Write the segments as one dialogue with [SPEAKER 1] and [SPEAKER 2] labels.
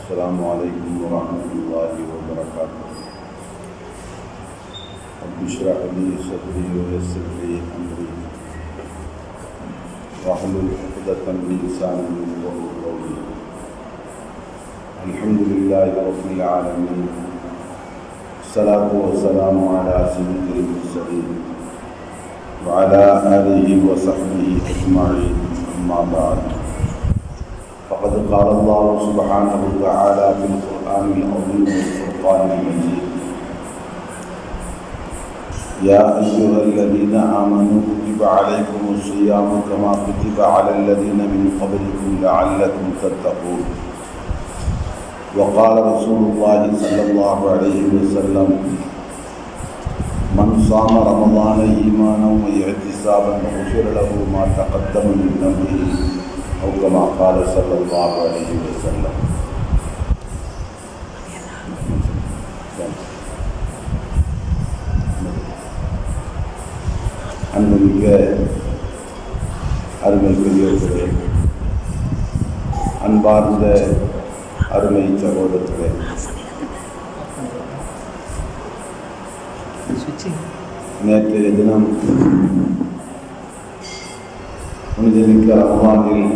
[SPEAKER 1] السلام عليكم ورحمة الله وبركاته. رب اشرح لي صدري ويسر لي أمري واحلل عقدة من لساني يفقهوا قولي. الحمد لله رب العالمين، الصلاة والسلام على سيد المرسلين وعلى آله وصحبه أجمعين. أما بعد، فقد قال الله سبحانه وتعالى في القرآن العظيم والفرقان المجيد: يا أيها الذين آمنوا كتب عليكم الصيام كما كتب على الذين من قبلكم لعلكم تتقون. وقال رسول الله صلى الله عليه وسلم: من صام رمضان إيمانا واحتسابا غفر له ما تقدم من ذنبه أو كما قال صلى الله عليه وسلم. அன்புமிக்க அருமை பெரியோர்களே, அன்பார்ந்த அருமை சகோதரர்களே, நேற்றைய தினம் புனிதமிக்க ரமலானில்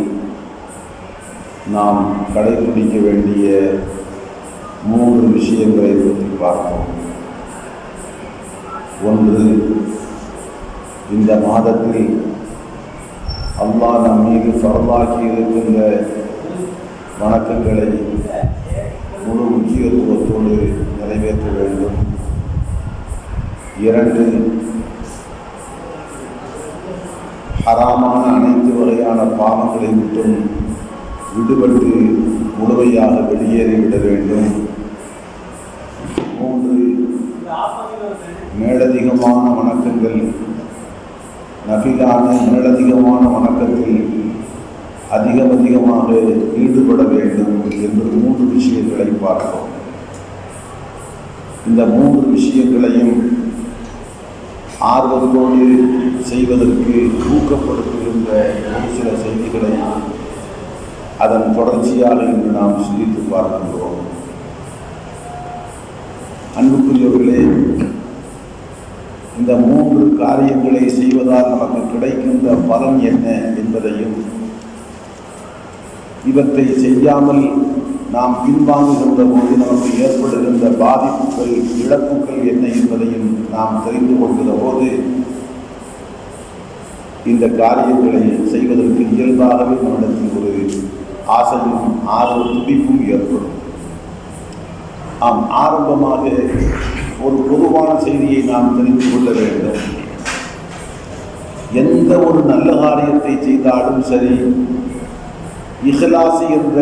[SPEAKER 1] நாம் கடைபிடிக்க வேண்டிய 3 விஷயங்களை பற்றி பார்ப்போம். ஒன்று, இந்த மாதத்தில் அல்லாஹ் நம் மீது ஃபர்லாக்கி இருக்கின்ற வணக்கங்களை முழு முக்கியத்துவத்தோடு நிறைவேற்ற வேண்டும். 2, ஹராமான அனைத்து வகையான பாவங்களை விட்டும் விடுபட்டு முழுமையாக வெளியேறிவிட வேண்டும். 3, மேலதிகமான வணக்கங்கள், நஃபிலான மேலதிகமான வணக்கத்தில் அதிகமாக ஈடுபட வேண்டும் என்று 3 விஷயங்களை பார்ப்போம். இந்த 3 விஷயங்களையும் ஆர்வத்தோடு செய்வதற்கு ஊக்கப்படுத்துகின்ற ஒரு சில செய்திகளை அதன் தொடர்ச்சியாக இன்று நாம் சிந்தித்து பார்க்கின்றோம். அன்புக்குரியவர்களே, இந்த 3 காரியங்களை செய்வதால் நமக்கு கிடைக்கின்ற பலன் என்ன என்பதையும், இவற்றை செய்யாமல் நாம் பின்வாங்குகின்ற போது நமக்கு ஏற்படுகின்ற பாதிப்புகள், இழப்புகள் என்ன என்பதையும் நாம் தெரிந்து கொள்கிற போது இந்த காரியங்களை செய்வதற்கு இயல்பாகவே நம்மிடத்தில் ஒரு ஆசையும் துடிப்பும் ஏற்படும். ஆரம்பமாக ஒரு பொதுவான செய்தியை நாம் தெரிந்து கொள்ள வேண்டும். எந்த ஒரு நல்ல காரியத்தை செய்தாலும் சரி, இஹ்லாஸ் என்ற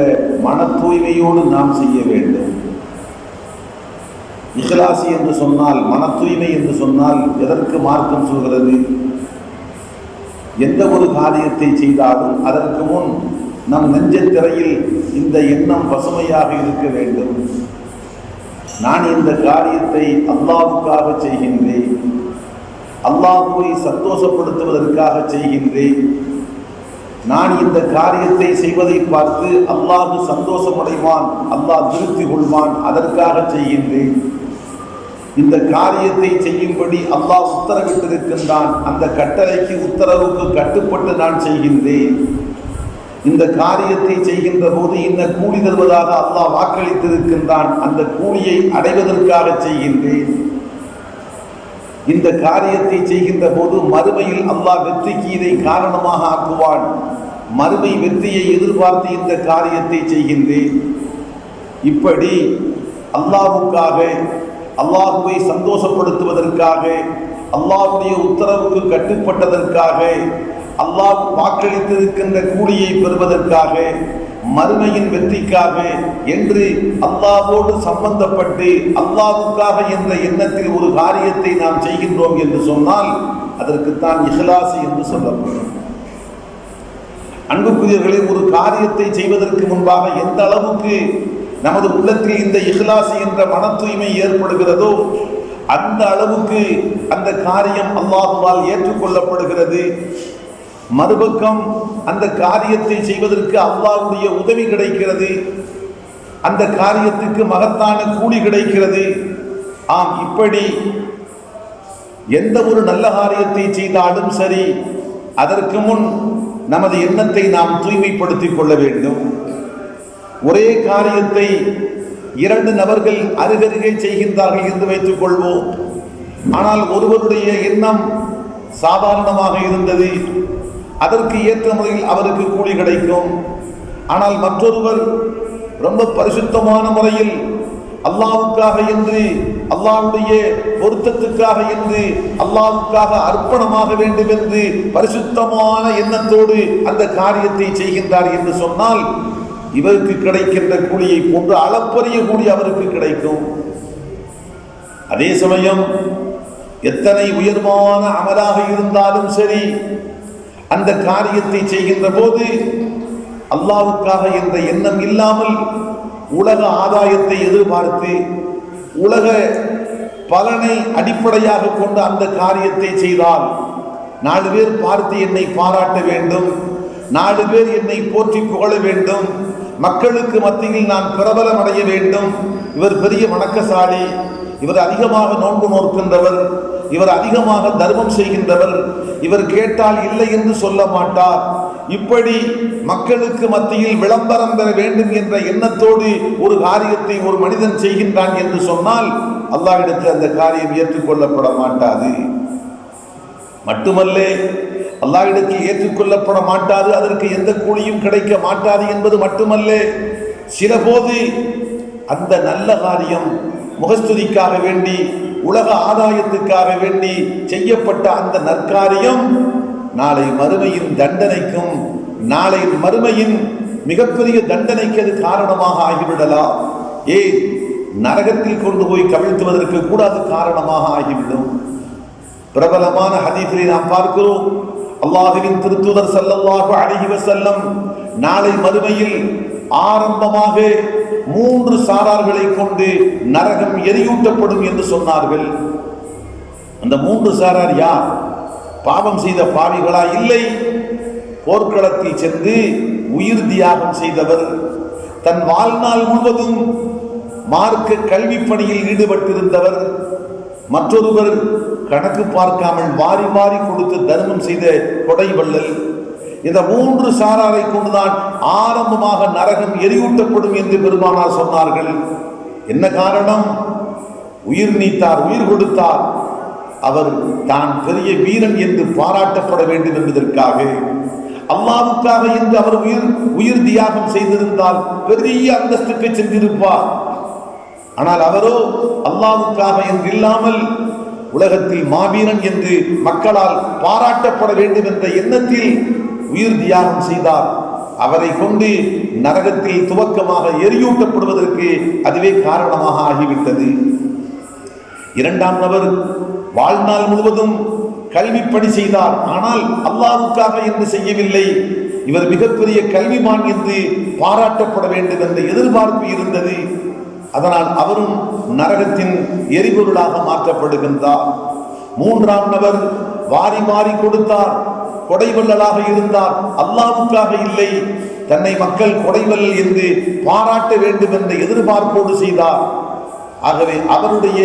[SPEAKER 1] மன தூய்மையோடு நாம் செய்ய வேண்டும். இஹ்லாஸ் என்று சொன்னால், மன தூய்மை என்று சொன்னால் எதற்கு மார்க்கம் சொல்கிறது? எந்த ஒரு காரியத்தை செய்தாலும் அதற்கு முன் நம் நெஞ்சத்திரையில் இந்த எண்ணம் பசுமையாக இருக்க வேண்டும். நான் இந்த காரியத்தை அல்லாஹ்வுக்காக செய்கின்றேன், அல்லாஹ்வை சந்தோஷப்படுத்துவதற்காக செய்கின்றேன். நான் இந்த காரியத்தை செய்வதை பார்த்து அல்லாஹ் சந்தோஷமடைவான், அல்லாஹ் திருப்தி கொள்வான், அதற்காக செய்கின்றேன். இந்த காரியத்தை செய்யும்படி அல்லாஹ் உத்தரவிட்டிருக்கின்றான், அந்த கட்டளைக்கு உத்தரவுக்கு கட்டுப்பட்டு நான் செய்கின்றேன். இந்த காரியத்தை செய்கின்ற போது இன்ன கூலி தருவதாக அல்லாஹ் வாக்களித்திருக்கின்றான், அந்த கூலியை அடைவதற்காக செய்கின்றேன். இந்த காரியத்தை செய்கின்ற போது மறுமையில் அல்லாஹ் வெற்றிக்கு இதை காரணமாக ஆக்குவான், மறுமை வெற்றியை எதிர்பார்த்து இந்த காரியத்தை செய்கின்றேன். இப்படி அல்லாஹ்வுக்காக, அல்லாஹ்வை சந்தோஷப்படுத்துவதற்காக, அல்லாஹ்வுடைய உத்தரவுக்கு கட்டுப்பட்டதற்காக, அல்லாஹ் வாக்களித்திருக்கின்ற கூலியை பெறுவதற்காக, மறுமையின் வெற்றிக்காக என்று அல்லாஹ்வோடு சம்பந்தப்பட்டு அல்லாஹ்வுக்காக என்ற எண்ணத்தில் ஒரு காரியத்தை நாம் செய்கின்றோம் என்று சொன்னால் அதற்குத்தான் இஹ்லாஸ் என்று சொல்லப்படும். அன்புக்குரியவர்களே, ஒரு காரியத்தை செய்வதற்கு முன்பாக எந்த அளவுக்கு நமது உள்ளத்தில் இந்த இஹ்லாஸ் என்ற மன தூய்மை ஏற்படுகிறதோ அந்த அளவுக்கு அந்த காரியம் அல்லாஹ்வால் ஏற்றுக்கொள்ளப்படுகிறது. மறுபக்கம் அந்த காரியத்தை செய்வதற்கு அல்லாஹ்வுடைய உதவி கிடைக்கிறது. அந்த காரியத்துக்கு மகத்தான கூலி கிடைக்கிறது. ஆம், இப்படி எந்த ஒரு நல்ல காரியத்தை செய்தாலும் சரி, அதற்கு முன் நமது எண்ணத்தை நாம் தூய்மைப்படுத்திக் கொள்ள வேண்டும். ஒரே காரியத்தை 2 நபர்கள் அருகருகே செய்கின்றார்கள் என்று வைத்துக் கொள்வோம். ஆனால் ஒருவருடைய எண்ணம் சாதாரணமாக இருந்தது, அதற்கு ஏற்ற முறையில் அவருக்கு கூலி கிடைக்கும். ஆனால் மற்றொருவர் ரொம்ப பரிசுத்தமான முறையில் அல்லாஹ்வுக்காக என்று, அல்லாஹ்வுடைய பொருத்தத்துக்காக என்று, அல்லாஹ்வுக்காக அர்ப்பணமாக வேண்டும் என்று பரிசுத்தமான எண்ணத்தோடு அந்த காரியத்தை செய்கின்றார் என்று சொன்னால், இவருக்கு கிடைக்கின்ற கூலியை போன்று அளப்பரிய கூலி அவருக்கு கிடைக்கும். அதே சமயம் எத்தனை உயர்வான அமலாக இருந்தாலும் சரி, அந்த காரியத்தை செய்கின்ற போது அல்லாஹ்வுக்காக என்ற எண்ணம் இல்லாமல் உலக ஆதாயத்தை எதிர்பார்த்து, உலக பலனை அடிப்படையாக கொண்டு அந்த காரியத்தை செய்தால், 4 பேர் பார்த்து என்னை பாராட்ட வேண்டும், 4 பேர் என்னை போற்றி புகழ வேண்டும், மக்களுக்கு மத்தியில் நான் பிரபலம் அடைய வேண்டும், இவர் பெரிய வணக்கசாலி, இவர் அதிகமாக நோன்பு நோக்கின்றவர், இவர் அதிகமாக தர்மம் செய்கின்றவர், இவர் கேட்டால் இல்லை என்று சொல்ல மாட்டார், இப்படி மக்களுக்கு மத்தியில் விளம்பரம் பெற வேண்டும் என்ற எண்ணத்தோடு ஒரு காரியத்தை ஒரு மனிதன் செய்கின்றான் என்று சொன்னால், அல்லாஹ்விடத்தில் அந்த காரியம் ஏற்றுக்கொள்ளப்பட மாட்டாது. மட்டுமல்ல, அல்லாஹ்விடத்தில் ஏற்றுக்கொள்ளப்பட மாட்டாது, அதற்கு எந்த கூலியும் கிடைக்க மாட்டாது என்பது மட்டுமல்ல, சில போது அந்த நல்ல காரியம் முகஸ்துதிக்காக வேண்டி, உலக ஆதாயத்துக்காக வேண்டி செய்யப்பட்ட அந்த நற்காரியம் நாளை மறுமையின் தண்டனைக்கும், நாளை மறுமையின் மிகப்பெரிய தண்டனைக்கு அது காரணமாக ஆகிவிடலாம். நரகத்தில் கொண்டு போய் கவிழ்த்துவதற்கு கூட அது காரணமாக ஆகிவிடும். பிரபலமான ஹதீஸிலே நாம் பார்க்கிறோம், அல்லாஹ்வின் திருத்தூதர் ஸல்லல்லாஹு அலைஹி வஸல்லம் நாளை மறுமையில் ஆரம்பமாக 3 சாரார்களை கொண்டு நரகம் எரியூட்டப்படும் என்று சொன்னார்கள். அந்த 3 சாரார் யார்? பாவம் செய்த பாவிகளா? இல்லை, போர்க்களத்தில் சென்று உயிர் தியாகம் செய்தவர், தன் வாழ்நாள் முழுவதும் மார்க்க கல்வி பணியில் ஈடுபட்டிருந்தவர், மற்றொருவர் கணக்கு பார்க்காமல் வாரி வாரி கொடுத்து தர்மம் செய்த கொடைவள்ளல். இந்த 3 சாராரை கொண்டுதான் ஆரம்பமாக நரகம் எரியூட்டப்படும் என்று பெருமானார் சொன்னார்கள். என்ன காரணம்? உயிர் நீத்தார், உயிர் கொடுத்தார், அவர் தான் பெரிய வீரன் என்று பாராட்டப்பட வேண்டும் என்பதற்காக, அல்லாஹ்வுக்காக என்று அவர் உயிர் தியாகம் செய்திருந்தால் பெரிய அந்தஸ்துக்கு சென்றிருப்பார். ஆனால் அவரோ அல்லாஹ்வுக்காக என்று இல்லாமல் உலகத்தில் மாவீரன் என்று மக்களால் பாராட்டப்பட வேண்டும் என்ற எண்ணத்தில் உயிர் தியாகம் செய்தார். அவரை கொண்டு நரகத்தில் துவக்கமாக எரியூட்டப்படுவதற்கு அதுவே காரணமாக ஆகிவிட்டது. 2ஆம் நபர் வாழ்நாள் முழுவதும் கல்வி பணி செய்தார், ஆனால் அல்லாஹ்வுக்காக என்று செய்யவில்லை. இவர் மிகப்பெரிய கல்விமான் என்று பாராட்டப்பட வேண்டும் என்ற எதிர்பார்ப்பு இருந்தது. அதனால் அவரும் நரகத்தின் எரிபொருளாக மாற்றப்படுகின்றார். 3ஆம் நபர் வாரி வாரி கொடுத்தார், கொடைவள்ளலாக இருந்தார், அல்லாஹ்வுக்காக இல்லை, தன்னை மக்கள் கொடைவள்ளல் என்று பாராட்ட வேண்டும் என்ற எதிர்பார்ப்போடு செய்தார். ஆகவே அவருடைய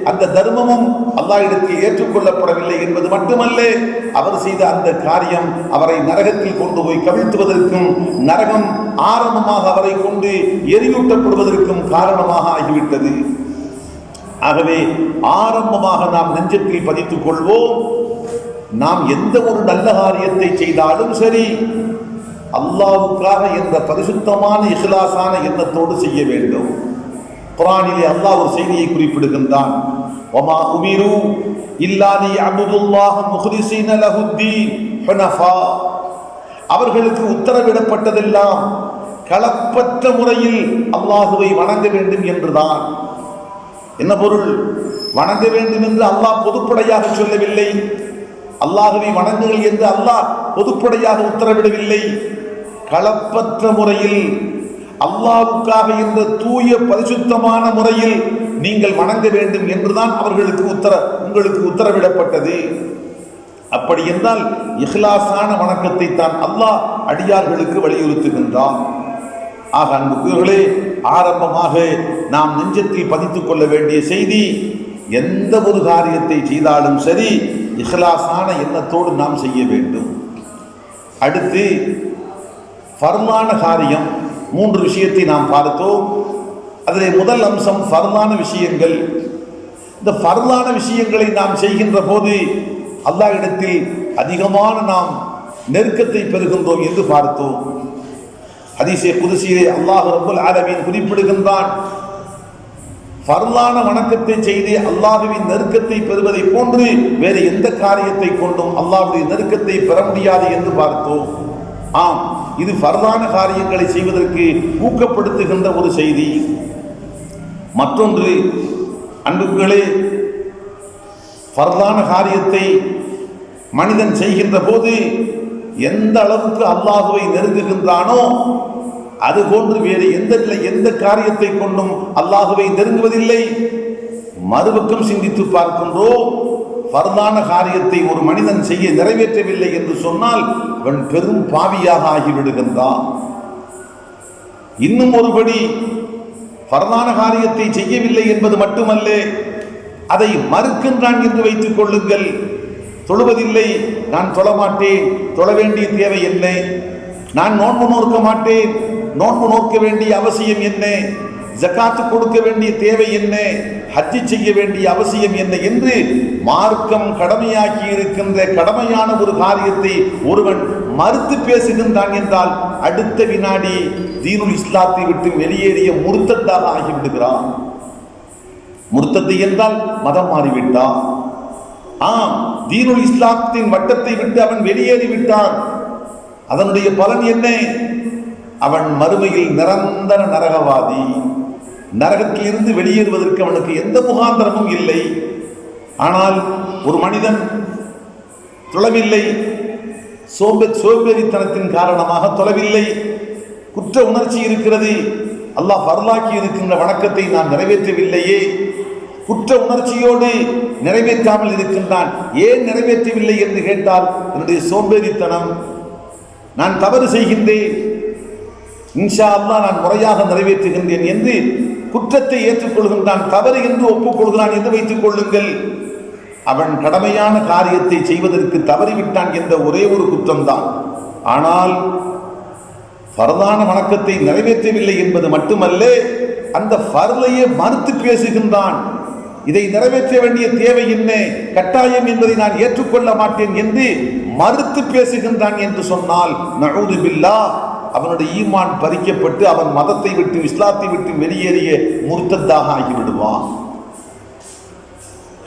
[SPEAKER 1] அந்த தர்மமும் அல்லாஹ்விடத்தில் ஏற்றுக்கொள்ளப்படவில்லை என்பது மட்டுமல்ல, அவர் செய்த அந்த காரியம் அவரை நரகத்தில் கொண்டு போய் கவிழ்த்துவதற்கும், நரகம் ஆரம்பமாக அவரை கொண்டு எரியூட்டப்படுவதற்கும் காரணமாக ஆகிவிட்டது. ஆகவே ஆரம்பமாக நாம் நெஞ்சத்தில் பதித்துக் கொள்வோம், நாம் எந்த ஒரு நல்ல காரியத்தை செய்தாலும் சரி, அல்லாஹ்வுக்காக என்ற பரிசுத்தமான இஹ்லாஸான எண்ணத்தோடு செய்ய வேண்டும். குர்ஆனிலே அல்லாஹ் ஒரு செய்தியை குறிப்பிடுகின்றான், வமா உமிரு இல்லா லியஅபுதுல்லாஹ முக்லிஸீன லஹுத்தீன் ஹுனஃபா. அவர்களுக்கு உத்தரவிடப்பட்டதெல்லாம் கலப்பற்ற முறையில் அல்லாஹுவை வணங்க வேண்டும் என்றுதான். என்ன பொருள்? வணங்க வேண்டும் என்று அல்லாஹ் பொதுப்படையாக சொல்லவில்லை, அல்லாஹுவை வணங்குங்கள் என்று அல்லாஹ் பொதுப்படையாக உத்தரவிடவில்லை. களப்பற்ற முறையில் அல்லாஹ்வுக்காக என்ற தூய பரிசுத்தமான முறையில் நீங்கள் வணங்க வேண்டும் என்றுதான் உங்களுக்கு உத்தரவிடப்பட்டது. அப்படி என்றால் இஹ்லாஸான வணக்கத்தை தான் அல்லாஹ் அடியார்களுக்கு வலியுறுத்துகின்றான். ஆக அன்புக்குரியவர்களே, ஆரம்பமாக நாம் நெஞ்சத்தில் பதித்துக் கொள்ள வேண்டிய செய்தி, எந்த ஒரு காரியத்தை செய்தாலும் சரி இஹ்லாஸான எண்ணத்தோடு நாம் செய்ய வேண்டும். அடுத்து ஃபர்லான காரியம், 3 விஷயத்தை நாம் பார்த்தோம். அதில் முதல் அம்சம் ஃபர்லான விஷயங்கள். இந்த ஃபர்லான விஷயங்களை நாம் செய்கின்ற போது அல்லாஹ்விடத்தில் அதிகமான நாம் நெருக்கத்தை பெறுகின்றோம் என்று பார்த்தோம். ஹதீஸே குதுஸியிலே அல்லாஹ் ரப்பல் ஆலமீன் குறிப்பிடுகின்றான், ஃபர்லான வணக்கத்தை செய்து அல்லாஹ்வின் நெருக்கத்தை பெறுவதை போன்று வேறு எந்த காரியத்தை கொண்டும் அல்லாஹ்வுடைய நெருக்கத்தை பெற முடியாது என்று பார்த்தோம். ஆம், இது ஃபர்லான காரியங்களை செய்வதற்கு ஊக்கப்படுத்துகின்ற ஒரு செய்தி. மற்றொன்று, அன்புகளே, ஃபர்லான காரியத்தை மனிதன் செய்கின்ற போது எந்த அளவுக்கு அல்லாஹுவை நெருங்குகின்றானோ அது போன்று வேறு எந்த காரியத்தை கொண்டும் அல்லாஹுவை நெருங்குவதில்லை. மறுபக்கம் சிந்தித்து பார்க்கின்றோம், ஃபர்லான காரியத்தை ஒரு மனிதன் செய்ய நிறைவேற்றவில்லை என்று சொன்னால் அவன் பெரும் பாவியாக ஆகிவிடுகின்றான். இன்னும் ஒருபடி, ஃபர்லான காரியத்தை செய்யவில்லை என்பது மட்டுமல்ல, அதை மறுக்கின்றான் என்று வைத்துக் கொள்ளுங்கள். தொழுவதில்லை, நான் தொழமாட்டேன், தொழ வேண்டிய தேவை என்ன? நான் நோன்பு நோக்க மாட்டேன், நோன்பு நோக்க வேண்டிய அவசியம் என்ன? ஜகாத்து கொடுக்க வேண்டிய தேவை என்ன? ஹஜ்ஜி செய்ய வேண்டிய அவசியம் என்ன என்று மார்க்கம் கடமையாக்கி இருக்கின்ற கடமையான ஒரு காரியத்தை ஒருவன் மறுத்து பேசுகின்றான் என்றால் அடுத்த வினாடி தீனுல் இஸ்லாத்தை விட்டு வெளியேறிய முர்த்தத்தாக ஆகிவிடுகிறான். முர்த்தத்து என்றால் மதம் மாறிவிட்டான். ஆம், தீனுல் இஸ்லாத்தின் வட்டத்தை விட்டு அவன் வெளியேறிவிட்டான். அதனுடைய பலன் என்ன? அவன் மறுமையில் நிரந்தர நரகவாதி. நரகத்தில் இருந்து வெளியேறுவதற்கு அவனுக்கு எந்த முகாந்தரமும் இல்லை. ஆனால் ஒரு மனிதன் தொழவில்லை, சோம்பேறித்தனத்தின் காரணமாக தொழவில்லை, குற்ற உணர்ச்சி இருக்கிறது, அல்லாஹ் ஃபர்லாக்கி இருக்கின்ற வணக்கத்தை நான் நிறைவேற்றவில்லையே, குற்ற உணர்ச்சியோடு நிறைவேற்றாமல் இருக்கின்றான். ஏன் நிறைவேற்றவில்லை என்று கேட்டால் என்னுடைய சோம்பேறித்தனம், நான் தவறு செய்கின்றேன், இன்ஷா அல்லாஹ் நான் முறையாக நிறைவேற்றுகின்றேன் என்று குற்றத்தை ஏற்றுக்கொள்கின்றான், தவறு என்று ஒப்புக்கொள்கிறான் என்று வைத்துக் கொள்ளுங்கள். அவன் கடமையான காரியத்தை செய்வதற்கு தவறிவிட்டான் என்ற ஒரே ஒரு குற்றம்தான். ஆனால் ஃபர்லான வணக்கத்தை நிறைவேற்றவில்லை என்பது மட்டுமல்ல, அந்த ஃபர்லையே மறுத்து பேசுகின்றான். இதை நிறைவேற்ற வேண்டிய தேவை என்ன, கட்டாயம் என்பதை நான் ஏற்றுக்கொள்ள மாட்டேன் என்று மறுத்து பேசுகின்றான் என்று சொன்னால் நஊது பில்லாஹ், அவனுடைய ஈமான் பறிக்கப்பட்டு அவன் மதத்தை விட்டு இஸ்லாத்தை விட்டு வெளியேறிய முர்த்தத்தாக ஆகிவிடுவான்.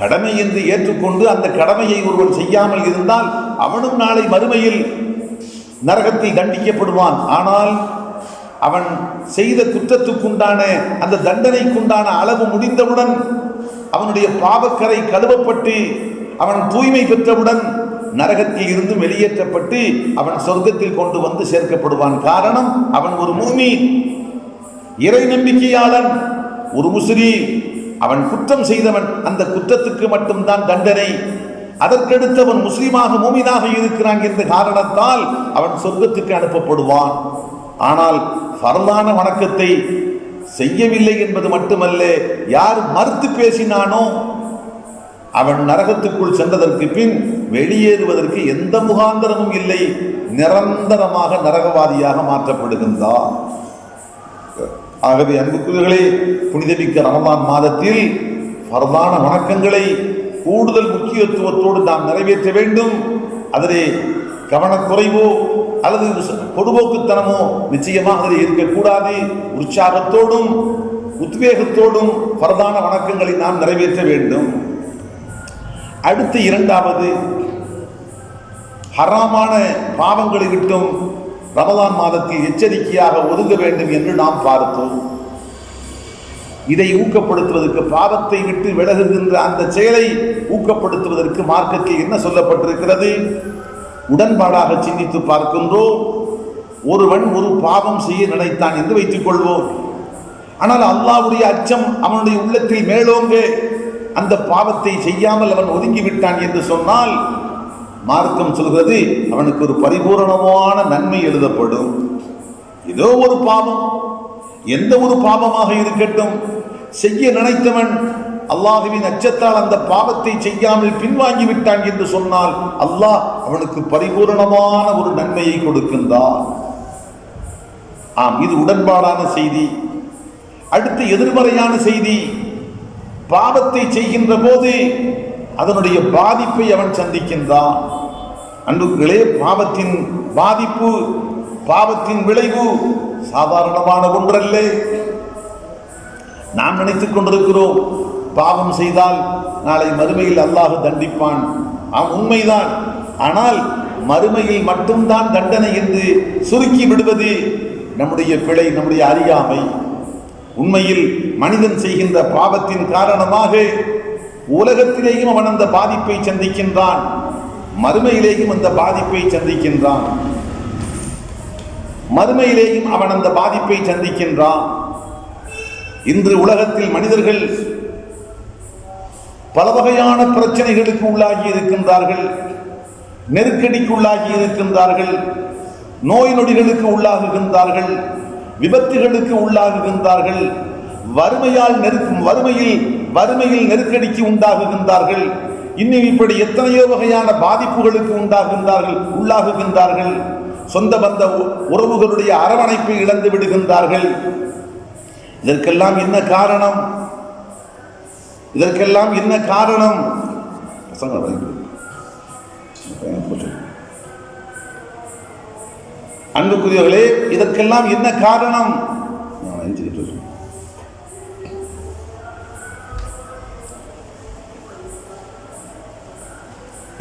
[SPEAKER 1] கடமை என்று ஏற்றுக்கொண்டு அந்த கடமையை ஒருவன் செய்யாமல் இருந்தால் அவனும் நாளை மறுமையில் நரகத்தில் தண்டிக்கப்படுவான். ஆனால் அவன் செய்த குற்றத்துக்குண்டான அந்த தண்டனைக்குண்டான அளவு முடிந்தவுடன், அவனுடைய பாவக்கரை கழுவப்பட்டு அவன் தூய்மை பெற்றவுடன் நரகத்தில் இருந்து வெளியேற்றப்பட்டு அவன் சொர்க்கத்தில் கொண்டு வந்து சேர்க்கப்படுவான். காரணம், அவன் ஒரு முஃமின், இறை நம்பிக்கையாளன், ஒரு முஸ்லிம். அவன் குற்றம் செய்தவன், அந்த குற்றத்துக்கு மட்டும்தான் தண்டனை. அதற்கடுத்து அவன் முஸ்லிமாக மூமினாக இருக்கிறான் என்ற காரணத்தால் அவன் சொர்க்கத்துக்கு அனுப்பப்படுவான். ஆனால் ஃபர்லான வணக்கத்தை செய்யவில்லை என்பது மட்டுமல்ல, யார் மறுத்து பேசினானோ அவன் நரகத்துக்குள் சென்றதற்கு பின் வெளியேறுவதற்கு எந்த முகாந்தரமும் இல்லை, நிரந்தரமாக நரகவாதியாக மாற்றப்படுகின்றான். ஆகவே அன்புக்குரியவர்களே, புனிதமிக்க ரமலான் மாதத்தில் ஃபர்லான வணக்கங்களை கூடுதல் முக்கியத்துவத்தோடு நாம் நிறைவேற்ற வேண்டும். அதிலே கவனக்குறைவோ அல்லது பொதுபோக்குத்தனமோ நிச்சயமாக அதில் இருக்கக்கூடாது. உற்சாகத்தோடும் உத்வேகத்தோடும் ஃபர்லான வணக்கங்களை நாம் நிறைவேற்ற வேண்டும். அடுத்து இரண்டாவது, ஹராமான பாவங்களை விட்டும் ரமலான் மாதத்தில் எச்சரிக்கையாக ஒதுங்க வேண்டும் என்று நாம் பார்த்தோம். இதை ஊக்கப்படுத்துவதற்கு, பாவத்தை விட்டு விலகுகின்ற அந்த செயலை ஊக்கப்படுத்துவதற்கு மார்க்கத்தில் என்ன சொல்லப்பட்டிருக்கிறது? உடன்பாடாக சிந்தித்து பார்க்கின்றோம். ஒருவன் ஒரு பாவம் செய்ய நினைத்தான் என்று வைத்துக் கொள்வோம். ஆனால் அல்லாஹ்வுடைய அச்சம் அவனுடைய உள்ளத்தில் மேலோங்க அந்த பாவத்தை செய்யாமல் அவன் ஒதுங்கிவிட்டான் என்று சொன்னால் மார்க்கம் சொல்கிறது அவனுக்கு ஒரு பரிபூரணமான நன்மை எழுதப்படும். ஏதோ ஒரு பாவம், எந்த ஒரு பாவமாக இருக்கட்டும், செய்ய நினைத்தவன் அல்லாஹ்வின் அச்சத்தால் அந்த பாவத்தை செய்யாமல் பின்வாங்கி விட்டான் என்று சொன்னால் அல்லாஹ் அவனுக்கு பரிபூரணமான ஒரு நன்மையை கொடுக்கின்றான். இது உடன்பாடான செய்தி. அடுத்து எதிர்மறையான செய்தி, பாவத்தை செய்கின்ற போது அதனுடைய பாதிப்பை அவன் சந்திக்கின்றான். அன்புகளே, பாவத்தின் பாதிப்பு, பாவத்தின் விளைவு சாதாரணமான ஒன்றல்ல. நாம் நினைத்துக் கொண்டிருக்கிறோம் பாவம் செய்தால் நாளை மறுமையில் அல்லாஹ் தண்டிப்பான். உண்மைதான். ஆனால் மறுமையில் மட்டும்தான் தண்டனை என்று சுருக்கி விடுவது நம்முடைய பிழை, நம்முடைய அறியாமை. உண்மையில் மனிதன் செய்கின்ற பாவத்தின் காரணமாக உலகத்திலேயும் அவன் அந்த பாதிப்பை சந்திக்கின்றான், மறுமையிலேயும் அந்த பாதிப்பை சந்திக்கின்றான். மறுமையிலேயும் அவன் அந்த பாதிப்பை சந்திக்கின்றான். இன்று உலகத்தில் மனிதர்கள் பல வகையான பிரச்சனைகளுக்கு உள்ளாகி இருக்கின்றார்கள், நெருக்கடிக்கு உள்ளாகி இருக்கின்றார்கள், நோய் நொடிகளுக்கு உள்ளாகுகின்றார்கள், விபத்துகளுக்கு உள்ளாகுகின்றார்கள், வறுமையில் நெருக்கடிக்கு உண்டாகுகின்றார்கள். இன்னும் இப்படி எத்தனையோ வகையான பாதிப்புகளுக்கு உள்ளாகுகின்றார்கள். சொந்த பந்த உறவுகளுடைய அரவணைப்பை இழந்து விடுகின்றார்கள். இதற்கெல்லாம் என்ன காரணம்? அன்புக்குரியவர்களே, இதற்கெல்லாம் என்ன காரணம்?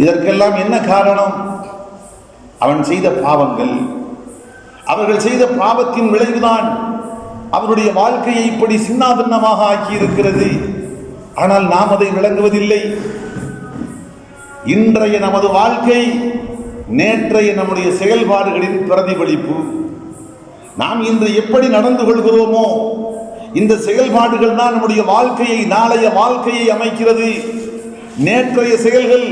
[SPEAKER 1] இதற்கெல்லாம் என்ன காரணம்? அவன் செய்த பாவங்கள், அவர்கள் செய்த பாவத்தின் விளைவுதான் அவருடைய வாழ்க்கையை இப்படி சின்னாபின்னமாக ஆக்கி இருக்கிறது. ஆனால் நாம் அதை விளங்குவதில்லை. இன்றைய நமது வாழ்க்கை நேற்றைய நம்முடைய செயல்பாடுகளின் பிரதிபலிப்பு. நாம் இன்று எப்படி நடந்து கொள்கிறோமோ இந்த செயல்பாடுகள் தான் நம்முடைய வாழ்க்கையை, நாளைய வாழ்க்கையை அமைக்கிறது. நேற்றைய செயல்கள்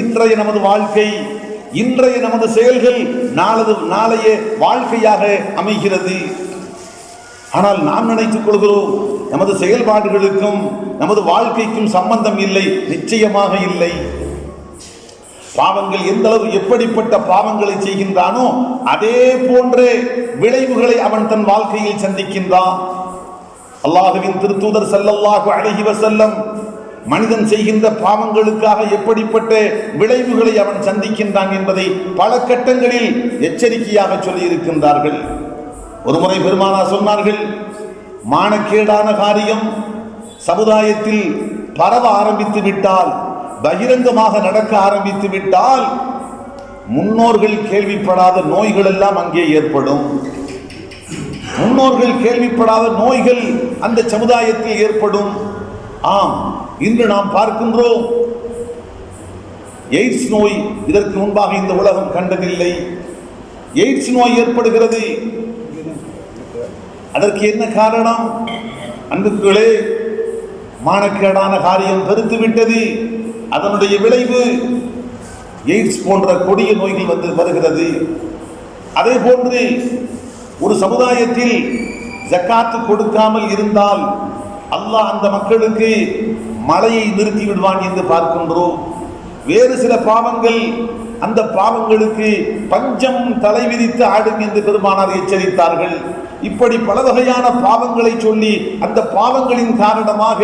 [SPEAKER 1] இன்றைய நமது வாழ்க்கை, இன்றைய நமது செயல்கள் நாளைய வாழ்க்கையாக அமைகிறது. ஆனால் நாம் நினைத்துக் கொள்கிறோம் நமது செயல்பாடுகளுக்கும் நமது வாழ்க்கைக்கும் சம்பந்தம் இல்லை. நிச்சயமாக இல்லை. பாவங்கள் எந்த அளவு எப்படிப்பட்ட பாவங்களை செய்கின்றானோ அதே போன்ற விளைவுகளை அவன் தன் வாழ்க்கையில் சந்திக்கின்றான். அல்லாஹ்வின் திருத்தூதர் ஸல்லல்லாஹு அலைஹி வஸல்லம் மனிதன் செய்கின்ற பாவங்களுக்காக எப்படிப்பட்ட விளைவுகளை அவன் சந்திக்கின்றான் என்பதை பல கட்டங்களில் எச்சரிக்கையாக சொல்லி இருக்கின்றார்கள். ஒருமுறை பெருமானார் சொன்னார்கள், மானக்கேடான காரியம் சமுதாயத்தில் பரவ ஆரம்பித்து விட்டால், பகிரங்கமாக நடக்க ஆரம்பித்து விட்டால், முன்னோர்கள் கேள்விப்படாத நோய்கள் எல்லாம் அங்கே ஏற்படும். முன்னோர்கள் கேள்விப்படாத நோய்கள் அந்த சமுதாயத்தில் ஏற்படும். இன்று நாம் பார்க்கின்றோம், எய்ட்ஸ் நோய் இதற்கு முன்பாக இந்த உலகம் கண்டதில்லை. எய்ட்ஸ் நோய் ஏற்படுகிறது. அதற்கு என்ன காரணம்? அன்புகளே, மானக்கேடான காரியம் பெருத்து விட்டது. அதனுடைய விளைவு எய்ட்ஸ் போன்ற கொடிய நோய்கள் வருகிறது. அதே போன்று ஒரு சமுதாயத்தில் ஜக்காத்து கொடுக்காமல் இருந்தால் அல்லாஹ் அந்த மக்களுக்கு மழையை நிறுத்தி விடுவான் என்று பார்க்கின்றோம். வேறு சில பாவங்கள், அந்த பாவங்களுக்கு பஞ்சம் தலைவிரித்து ஆடும் என்று பெருமானார் எச்சரித்தார்கள். இப்படி பல வகையான பாவங்களை சொல்லி அந்த பாவங்களின் காரணமாக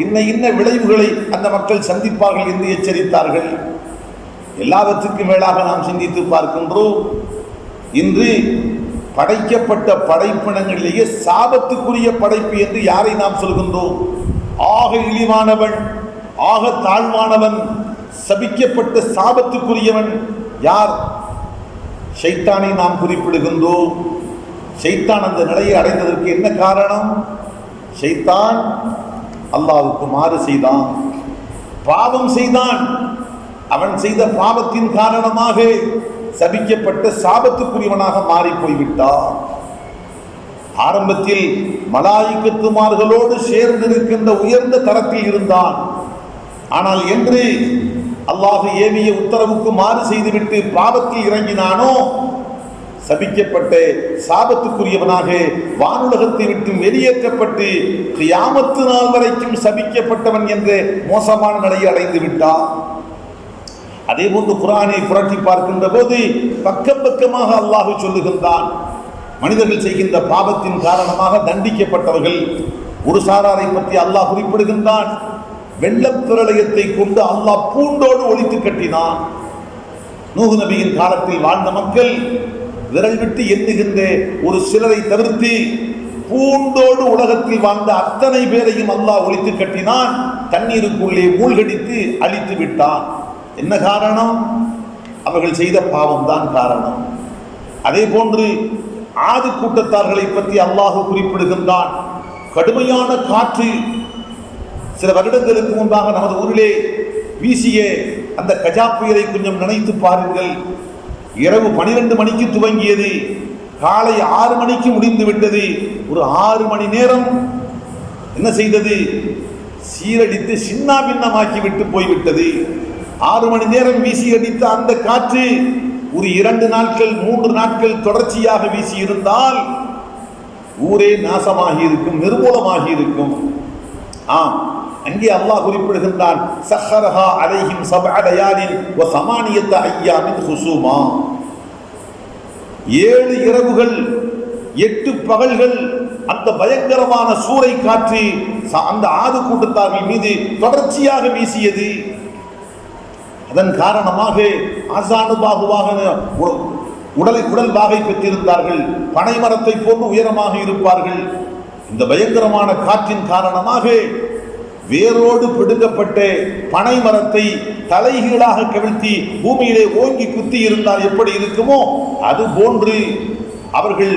[SPEAKER 1] இன்ன விளைவுகளை அந்த மக்கள் சந்திப்பார்கள் என்று எச்சரித்தார்கள். எல்லாவற்றுக்கும் மேலாக நாம் சிந்தித்து பார்க்கின்றோம், இன்று படைக்கப்பட்ட படைப்பினங்களிலேயே சாபத்துக்குரிய படைப்பு என்று யாரை நாம் சொல்கின்றோம்? ஆக இழிவானவன், ஆக தாழ்வானவன், சபிக்கப்பட்ட சாபத்துக்குரியவன் யார்? ஷைத்தானை நாம் குறிப்பிடுகின்றோம். ஷைத்தான் அந்த நிலையை அடைந்ததற்கு என்ன காரணம்? ஷைத்தான் அல்லாஹ்வுக்கு மாறு செய்தான், பாவம் செய்தான். அவன் செய்த பாவத்தின் காரணமாக சபிக்கப்பட்ட சாபத்துக்குரியவனாக மாறி போய்விட்டான். ஆரம்பத்தில் மலாயிகத்துமார்களோடு சேர்ந்திருக்கின்ற உயர்ந்த தரத்தில் இருந்தான். ஆனால் என்று அல்லாஹ் ஏவிய உத்தரவுக்கு மாறு செய்துவிட்டு பாவத்தில் இறங்கினானோ சபிக்கப்பட்டு சாபத்துக்குரியவனாக வானுலகத்தை விட்டு வெளியேற்றப்பட்டு கியாமத்து நாள் வரைக்கும் சபிக்கப்பட்டவன் என்ற மோசமான நிலையை அடைந்து விட்டான். அதே போன்று குர்ஆனை புரட்டி பார்க்கின்ற போது பக்கம் பக்கமாக அல்லாஹ் சொல்லுகின்றான், மனிதர்கள் செய்கின்ற பாவத்தின் காரணமாக தண்டிக்கப்பட்டவர்கள். ஒரு சாராரை பற்றி அல்லாஹ் குறிப்பிடுகின்றான், வெள்ளப் பிரளயத்தை கொண்டு அல்லாஹ் பூண்டோடு ஒழித்து கட்டினான். நூஹ் நபியின் காலத்தில் வாழ்ந்த மக்கள் விரல் விட்டு எண்ணுகின்ற ஒரு சிலரை தவிர்த்து பூண்டோடு உலகத்தில் வாழ்ந்த அத்தனை பேரையும் அல்லாஹ் ஒழித்து கட்டினான். தண்ணீருக்குள்ளே மூழ்கடித்து அழித்து விட்டான். என்ன காரணம்? அவர்கள் செய்த பாவம் தான் காரணம். அதே போன்று ஆது கூட்டத்தார்களை பற்றி அல்லாஹ் குறிப்பிடுகின்றான். கடுமையான காற்று சில வருடங்களுக்கு முன்பாக நமது ஊரிலே வீசிய அந்த கஜா புயலை கொஞ்சம் நினைத்து பாருங்கள். இரவு 12 மணிக்கு துவங்கியது, காலை 6 மணிக்கு முடிந்து விட்டது. ஒரு 6 மணி நேரம் என்ன செய்தது? சீரடித்து சின்ன பின்னமாக்கி விட்டு போய்விட்டது. 6 மணி நேரம் வீசி அடித்த அந்த காற்று ஒரு 2 நாட்கள் 3 நாட்கள் தொடர்ச்சியாக வீசி இருந்தால் ஊரே நாசமாகி இருக்கும், நிர்மூலமாகி இருக்கும். அங்கே அல்லாஹ் குறிப்பிடுகின்றான், சஹரஹா அலைஹிம் சப்அ லயாலின் வ ஸமானியத அய்யாமின் ஹுஸூமா. 7 இரவுகள் 8 பகல்கள் அந்த பயங்கரமான சூறை காற்று அந்த ஆது கூட்டத்தார்கள் மீது தொடர்ச்சியாக வீசியது. அதன் காரணமாக ஆசானுபாகுவாக உடல் பாகை பெற்றிருந்தார்கள். பனை மரத்தை போன்று உயரமாக இருப்பார்கள். இந்த பயங்கரமான காற்றின் காரணமாக வேரோடு பிடுங்கப்பட்ட பனை மரத்தை தலைகீழாக கவிழ்த்தி பூமியிலே ஓங்கி குத்தி இருந்தால் எப்படி இருக்குமோ அது போன்று அவர்கள்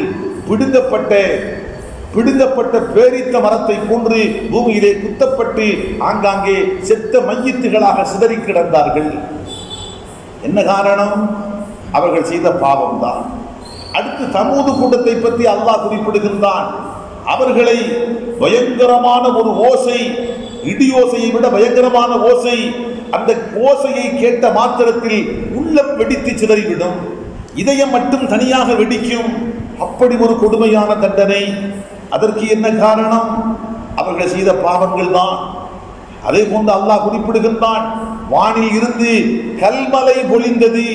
[SPEAKER 1] பிடுங்கப்பட்ட பேரித்த மரத்தை போன்று பூமியிலே குத்தப்பட்டு ஆங்காங்கே செத்த மையத்துகளாக சிதறி கிடந்தார்கள். என்ன காரணம்? அவர்கள் செய்த பாவம் தான். அடுத்து சமூது கூட்டத்தை பற்றி அல்லாஹ் குறிப்பிடுகின்றான். அவர்களை பயங்கரமான ஒரு ஓசை, இடி ஓசையை விட பயங்கரமான ஓசை, அந்த ஓசையை கேட்ட மாத்திரத்தில் உள்ளம் வெடித்து சிதறிவிடும், இதயம் மட்டும் தனியாக வெடிக்கும். அப்படி ஒரு கொடுமையான தண்டனை. அதற்கு என்ன காரணம்? அவர்கள் செய்த பாவங்கள் தான். அதே போன்று அல்லாஹ் குறிப்பிடுகின்றான், வானில் இருந்து கல்மலை பொழிந்தது.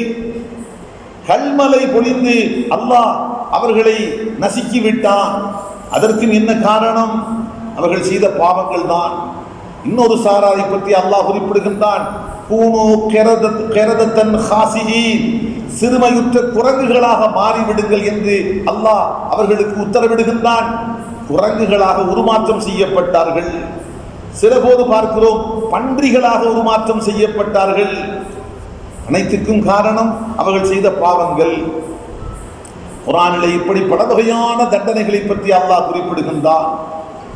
[SPEAKER 1] கல்மலை பொழிந்து அல்லாஹ் அவர்களை நசுக்கி விட்டான். அதற்கு என்ன காரணம்? அவர்கள் செய்த பாவங்கள் தான். இன்னொரு சாராரை பற்றி அல்லாஹ் குறிப்பிடுகின்றான், கூனு கிரதத்தன் ஹாசியின், சிறுமையுற்ற குரங்குகளாக மாறிவிடுங்கள் என்று அல்லாஹ் அவர்களுக்கு உத்தரவிடுகின்றான். குரங்குகளாக உருமாற்றம் செய்யப்பட்டார்கள். சிலபோது பார்க்கிறோம் பன்றிகளாக உருமாற்றம் செய்யப்பட்டார்கள். அனைத்துக்கும் காரணம் அவர்கள் செய்த பாவங்கள். குர்ஆனிலே இப்படி பல வகையான தண்டனைகளை பற்றி அல்லாஹ் குறிப்பிடுகின்றான்.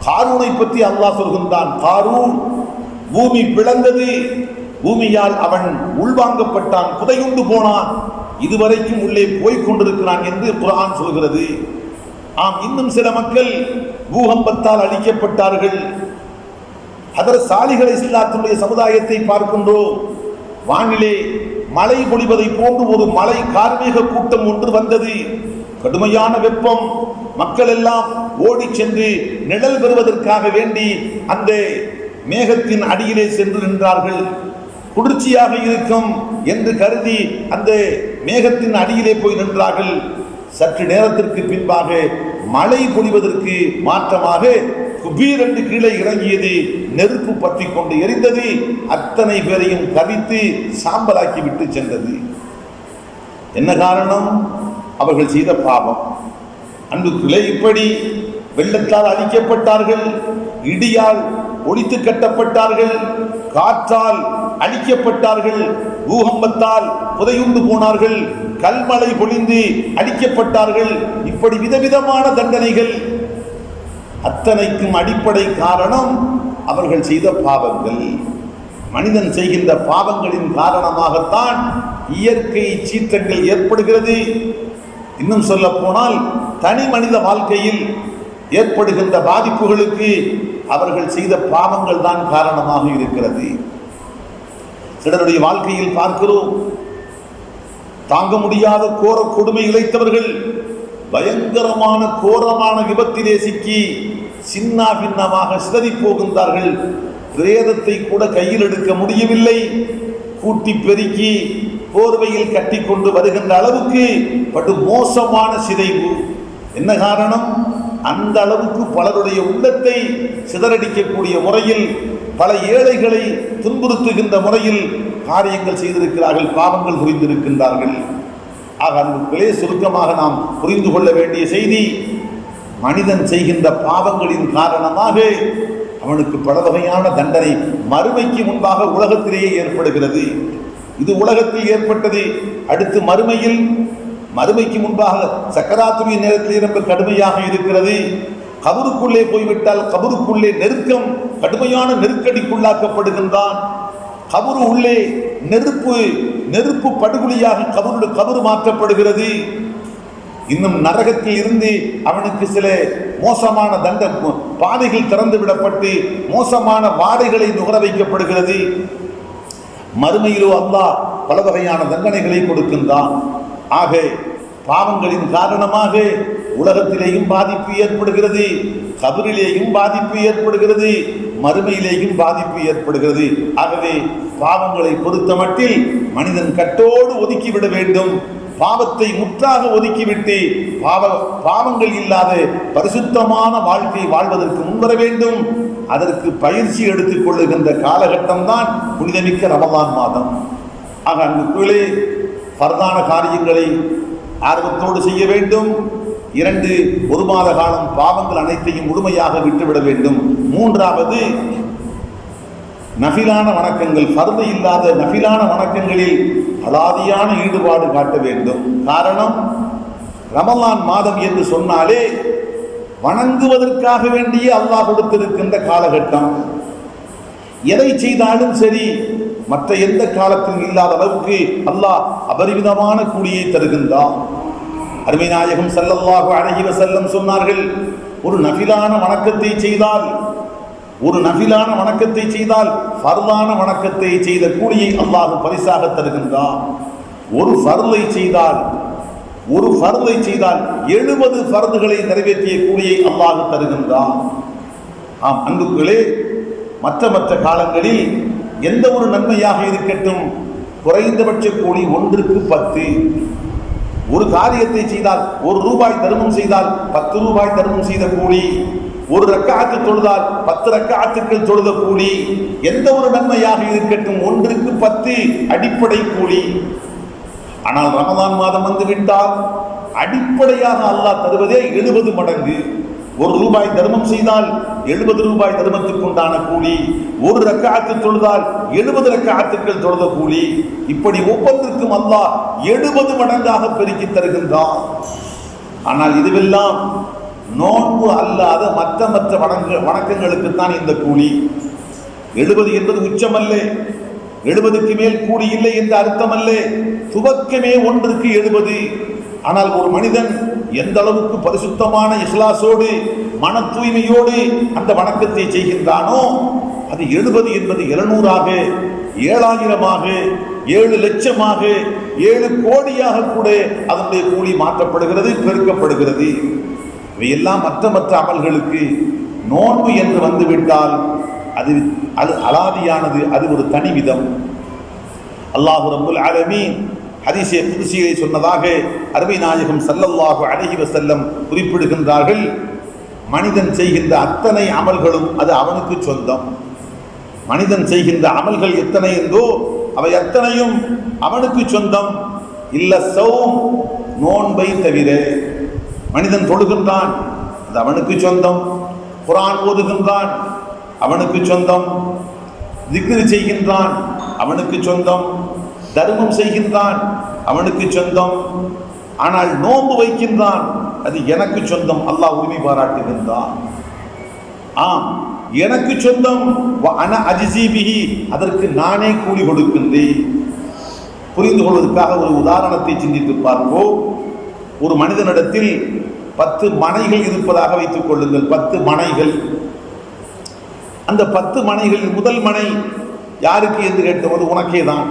[SPEAKER 1] காரூனை பற்றி அல்லாஹ் சொல்கின்றான், காரூன் பூமி பிளந்தது, பூமியால் அவன் உள்வாங்கப்பட்டான், புதையுண்டு போனான், இதுவரைக்கும் உள்ளே போய்க் கொண்டிருக்கிறான் என்று குர்ஆன் சொல்கிறது. இன்னும் சில மக்கள் பூகம்பத்தால் அழிக்கப்பட்டார்கள். ஹதரத் சாலிஹ் அலைஹிஸ்ஸலாத்துடைய சமுதாயத்தை பார்க்கின்றோம். வானிலே மழை பொழிவதை போன்று ஒரு மழை கார்மேக கூட்டம் ஒன்று வந்தது. கடுமையான வெப்பம். மக்கள் எல்லாம் ஓடி சென்று நிழல் பெறுவதற்காக வேண்டி அந்த மேகத்தின் அடியிலே சென்று நின்றார்கள். குளிர்ச்சியாக இருக்கும் என்று கருதி அந்த மேகத்தின் அடியிலே போய் நின்றார்கள். சற்று நேரத்திற்கு பின்பாக மழை பொழிவதற்கு மாற்றமாக குபீர் என்று கீழே இறங்கியது. நெருப்பு பற்றி கொண்டு எரிந்தது. அத்தனை பேரையும் கவித்து சாம்பலாக்கி விட்டு சென்றது. என்ன காரணம்? அவர்கள் செய்த பாவம். அன்புக்குள்ளே இப்படி வெள்ளத்தால் அழிக்கப்பட்டார்கள், இடியால் ஒழித்து கட்டப்பட்டார்கள், காற்றால் அழிக்கப்பட்டார்கள், பூகம்பத்தால் புதையுண்டு போனார்கள், கல்மழை பொழிந்து அழிக்கப்பட்டார்கள். இப்படி விதவிதமான தண்டனைகள். அத்தனைக்கும் அடிப்படை காரணம் அவர்கள் செய்த பாவங்கள். மனிதன் செய்கின்ற பாவங்களின் காரணமாகத்தான் இயற்கை சீற்றங்கள் ஏற்படுகிறது. இன்னும் சொல்ல போனால் தனி மனித வாழ்க்கையில் ஏற்படுகின்ற பாதிப்புகளுக்கு அவர்கள் செய்த பாவங்கள் தான் காரணமாக இருக்கிறது. சிலருடைய வாழ்க்கையில் பார்க்கிறோம், தாங்க முடியாத கோர கொடுமை இழைத்தவர்கள் பயங்கரமான கோரமான விபத்திலே சிக்கி சின்னா பின்னமாக சிதறி போகின்றார்கள். பிரேதத்தை கூட கையில் எடுக்க முடியவில்லை. கூட்டி பெருக்கி போர்வையில் கட்டி கொண்டு வருகின்ற அளவுக்கு படு மோசமான சிதைவு. என்ன காரணம்? அந்த அளவுக்கு பலருடைய உள்ளத்தை சிதறடிக்கக்கூடிய முறையில், பல ஏழைகளை துன்புறுத்துகின்ற முறையில் காரியங்கள் செய்திருக்கிறார்கள், பாவங்கள் புரிந்திருக்கின்றார்கள். ஆக அன்புகளே, சுருக்கமாக நாம் புரிந்து கொள்ள வேண்டிய செய்தி, மனிதன் செய்கின்ற பாவங்களின் காரணமாக அவனுக்கு பல வகையான தண்டனை மறுமைக்கு முன்பாக உலகத்திலேயே ஏற்படுகிறது. இது உலகத்தில் ஏற்பட்டது. அடுத்து மறுமைக்கு முன்பாக சக்கராத்துடைய நேரத்தில் ரொம்ப கடுமையாக இருக்கிறது. கபருக்குள்ளே போய்விட்டால் கபருக்குள்ளே நெருக்கம், கடுமையான நெருக்கடிக்குள்ளாக்கப்படுகின்றான். கபரு உள்ளே நெருப்பு படுகொலியாக கபரு மாற்றப்படுகிறது. இன்னும் நரகத்தில் இருந்து அவனுக்கு சில மோசமான பாதைகள் திறந்து விடப்பட்டு மோசமான வாடைகளை நுகர வைக்கப்படுகிறது. மறுமையிலோ அல்லாஹ் பல வகையான தண்டனைகளை கொடுக்கின்றான். ஆக பாவங்களின் காரணமாக உலகத்திலேயும் பாதிப்பு ஏற்படுகிறது, கபரிலேயும் பாதிப்பு ஏற்படுகிறது, மறுமையிலேயும் பாதிப்பு ஏற்படுகிறது. ஆகவே பாவங்களை பொறுத்த மட்டில் மனிதன் கட்டோடு ஒதுக்கிவிட வேண்டும். பாவத்தை முற்றாக ஒதுக்கிவிட்டு பாவங்கள் இல்லாத பரிசுத்தமான வாழ்க்கை வாழ்வதற்கு முன்வர வேண்டும். அதற்கு பயிற்சி எடுத்துக் கொள்ளுகின்ற காலகட்டம் தான் புனிதமிக்க ரமலான் மாதம். ஆக அன்புக்குள்ளே பரதான காரியங்களை ஆர்வத்தோடு செய்ய வேண்டும். 1 மாத காலம் பாவங்கள் அனைத்தையும் முழுமையாக விட்டுவிட வேண்டும். 3வது, நஃபிலான வணக்கங்கள், ஃபர்து இல்லாத நஃபிலான வணக்கங்களில் அலாதியான ஈடுபாடு காட்ட வேண்டும். காரணம், ரமலான் மாதம் என்று சொன்னாலே வணங்குவதற்காக வேண்டிய அல்லாஹ் கொடுத்திருக்கின்ற காலகட்டம். எதை செய்தாலும் சரி, மற்ற எந்த காலத்திலும் இல்லாத அளவுக்கு அல்லாஹ் அபரிமிதமான கூலியை தருகின்றான். அருமை நாயகம் ஸல்லல்லாஹு அலைஹி வஸல்லம் சொன்னார்கள், ஒரு நஃபிலான வணக்கத்தை செய்தால் ஃபர்லான வணக்கத்தை செய்த கூலியை அல்லாஹ் பரிசாக தருகின்றான். ஒரு ஃபர்லை செய்தால் 70 ஃபர்துகளை நிறைவேற்றிய கூலியை அல்லாஹ் தருகின்றான். ஆம் அன்புகளே, மற்ற காலங்களில் எந்த ஒரு நன்மையாக இருக்கட்டும், குறைந்தபட்ச கூலி 1க்கு 10. ஒரு காரியத்தை செய்தால், ₹1 தர்மம் செய்தால் 10 ரூபாய் தர்மம் செய்த கூலி, 1 ரக்அத் தொழுதால் 10 ரக்அத்துக்கள் தொழுத கூலி. எந்த ஒரு நன்மையாக இருக்கட்டும் 1க்கு 10 அடிப்படை கூலி. ஆனால் ரமலான் மாதம் வந்துவிட்டால் அடிப்படையாக அல்லாஹ் தருவதே 70 மடங்கு. ₹1 தர்மம் செய்தால் 70 ரூபாய் தர்மத்துக்கு உண்டான கூலி, 1 ரக்அத் தொழுதால் 70 ரக்அத்துக்கள் தொழுத கூலி. இப்படி ஒவ்வொன்றுக்கும் அல்லாஹ் 70 மடங்காக பெருக்கி தருகின்றான். ஆனால் இதுவெல்லாம் நோன்பு அல்லாத மற்ற வணக்கங்களுக்குத்தான் இந்த கூலி. 70 என்பது உச்சமல்ல, 70க்கு மேல் கூலி இல்லை என்று அர்த்தமல்ல. துவக்கமே 1க்கு 70. ஆனால் ஒரு மனிதன் எந்த அளவுக்கு பரிசுத்தமான இஹ்லாஸோடு, மன தூய்மையோடு அந்த வணக்கத்தை செய்கின்றானோ, அது 70 என்பது 700ஆக, 7000ஆக, 7 லட்சமாக, 7 கோடியாக கூட அதனுடைய கூலி மாற்றப்படுகிறது, பெருக்கப்படுகிறது. இவையெல்லாம் மற்ற அமல்களுக்கு. நோன்பு என்று வந்துவிட்டால் அது அலாதியானது, அது ஒரு தனி விதம். அல்லாஹ் ரப்புல் ஆலமீன் ஹதீஸே குத்ஸியை சொன்னதாக அருமை நாயகம் ஸல்லல்லாஹு அலைஹி வஸல்லம் குறிப்பிடுகின்றார்கள், மனிதன் செய்கின்ற அத்தனை அமல்களும் அது அவனுக்கு சொந்தம். மனிதன் செய்கின்ற அமல்கள் எத்தனை என்றோ அவை அத்தனையும் அவனுக்கு சொந்தம். இல்ல சௌம், நோன்பை தவிர. மனிதன் தொழுகின்றான், அது அவனுக்கு சொந்தம். குர்ஆன் ஓதுகின்றான், அவனுக்கு சொந்தம். திக்ர் செய்கின்றான், அவனுக்கு சொந்தம். தர்மம் செய்கின்றான், அவனுக்கு சொந்தம். ஆனால் நோன்பு வைக்கின்றான், அது எனக்கு சொந்தம். அல்லாஹ் உரிமை பாராட்டுகின்றான். ஆம், எனக்கு சொந்தம். அதற்கு நானே கூலி கொடுக்கின்றேன். புரிந்து கொள்வதற்காக ஒரு உதாரணத்தை சிந்தித்து பார்ப்போம். ஒரு மனிதனிடத்தில் 10 மனைகள் இருப்பதாக வைத்துக் கொள்ளுங்கள். 10 மனைகள். அந்த 10 மனைகளில் முதல் மனை யாருக்கு என்று கேட்டபோது உனக்கே தான்.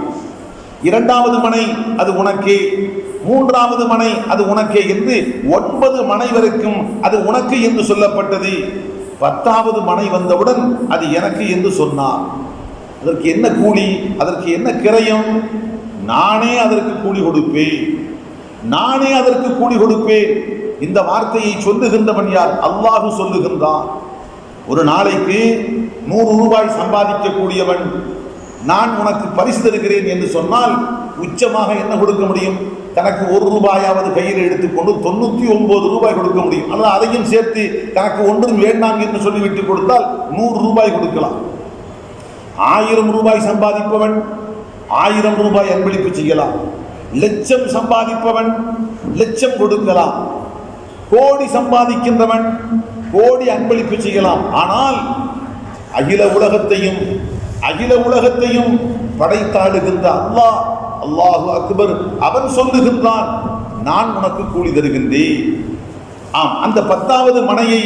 [SPEAKER 1] இரண்டாவது மனை அது உனக்கே, மூன்றாவது மனை அது உனக்கே என்று 9 மனை வரைக்கும் அது உனக்கு என்று சொல்லப்பட்டது. 10வது மனை வந்தவுடன் அது எனக்கு என்று சொன்னார். அதற்கு என்ன கூலி, அதற்கு என்ன கிரயம்? நானே அதற்கு கூலி கொடுப்பேன், நானே அதற்கு கூலி கொடுப்பேன். இந்த வார்த்தையை சொல்லுகின்றவன் யார்? அல்லாஹ் சொல்லுகின்றான். ஒரு நாளைக்கு 100 ரூபாய் சம்பாதிக்கக்கூடியவன் நான் உனக்கு பரிசு தருகிறேன் என்று சொன்னால் உச்சமாக என்ன கொடுக்க முடியும்? தனக்கு 1 ரூபாயாவது கையில் எடுத்துக்கொண்டு 99 ரூபாய் கொடுக்க முடியும். ஆனால் அதையும் சேர்த்து தனக்கு ஒன்றும் வேண்டாம் என்று சொல்லிவிட்டு கொடுத்தால் 100 ரூபாய் கொடுக்கலாம். 1000 ரூபாய் சம்பாதிப்பவன் 1000 ரூபாய் அன்பளிப்பு செய்யலாம். லட்சம் சம்பாதிப்பவன் லட்சம் கொடுக்கலாம். கோடி சம்பாதிக்கின்றவன் கோடி அன்பளிப்பு செய்யலாம். ஆனால் அகில உலகத்தையும் படைத்தாடுகின்ற அல்லாஹ், அல்லாஹு அக்பர், அவன் சொல்லுகின்றான், நான் உனக்கு கூலி தருகின்றேன். ஆம், அந்த 10வது மனையை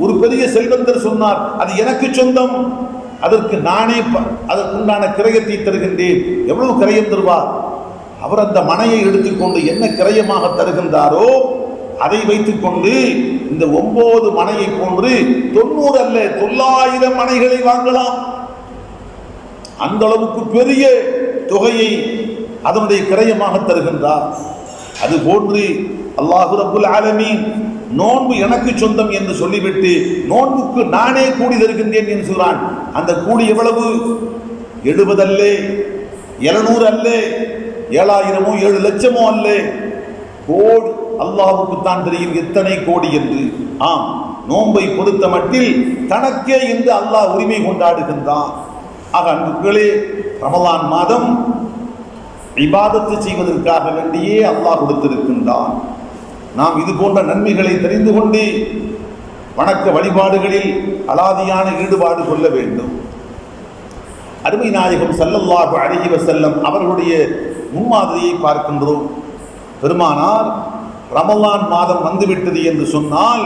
[SPEAKER 1] ஒரு பெரிய செல்வந்தர் சொன்னார், அது எனக்கு சொந்தம், அதற்கு நானே அதற்குண்டான கிரயத்தை தருகின்றேன். எவ்வளவு கிரயம் தருவார்? அவர் அந்த மனையை எடுத்துக்கொண்டு என்ன கிரயமாக தருகின்றாரோ அதை வைத்துக் கொண்டு இந்த 9 மனையை போன்று 90 அல்ல 900 மனைகளை வாங்கலாம். அந்த அளவுக்கு பெரிய தொகையை அதனுடைய கிரயமாக தருகின்றார். அது போன்று அல்லாஹ் ரப்புல் ஆலமீன் நோன்பு எனக்கு சொந்தம் என்று சொல்லிவிட்டு நோன்புக்கு நானே கூலி தருகின்றேன் என்று சொல்றான். அந்த கூலி எவ்வளவு? 70 அல்ல, 700 அல்ல, 7000மோ 7 லட்சமோ அல்ல, கோடி. அல்லாஹ்வுக்கு தான் தெரியும் எத்தனை கோடி என்று. ஆம், நோன்பை பொறுத்த மட்டில் தனக்கே என்று அல்லாஹ் உரிமை கொண்டாடுகின்றான். ஆக அன்புகளே, ரமலான் மாதம் இபாதத்து செய்வதற்காக வேண்டியே அல்லாஹ் கொடுத்திருக்கின்றான். நாம் இது போன்ற நன்மைகளை தெரிந்து கொண்டு வணக்க வழிபாடுகளில் அலாதியான ஈடுபாடு கொள்ள வேண்டும். அருமை நாயகம் ஸல்லல்லாஹு அலைஹி வஸல்லம் அவர்களுடைய முன்மாதிரியை பார்க்கின்றோம். பெருமானார் ரமலான் மாதம் வந்துவிட்டது என்று சொன்னால்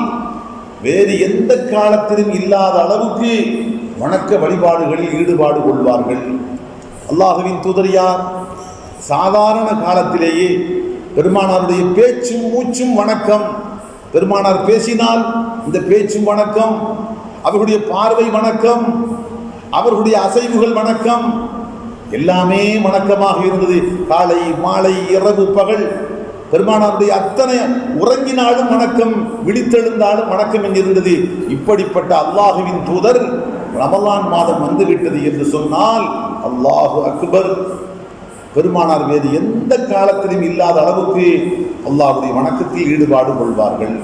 [SPEAKER 1] வேறு எந்த காலத்திலும் இல்லாத அளவுக்கு வணக்க வழிபாடுகளில் ஈடுபாடு கொள்வார்கள். அல்லாஹுவின் தூதர் யார்? சாதாரண காலத்திலேயே பெருமானாருடைய பேச்சும் மூச்சும் வணக்கம். பெருமானார் பேசினால் இந்த பேச்சும் வணக்கம், அவர்களுடைய பார்வை வணக்கம், அவர்களுடைய அசைவுகள் வணக்கம், எல்லாமே வணக்கமாக இருந்தது. காலை மாலை இரவு பகல் பெருமானாருடைய அத்தனை உறங்கினாலும் வணக்கம், விழித்தெழுந்தாலும் வணக்கம் இருந்தது. இப்படிப்பட்ட அல்லாஹுவின் தூதர் ரமலான் மாதம் வந்துவிட்டது என்று சொன்னால் அல்லாஹு அக்பர், பெருமானார் வேறு எந்த காலத்திலும் இல்லாத அளவுக்கு அல்லாஹ்வுடைய வணக்கத்தில் ஈடுபாடு கொள்வார்கள்.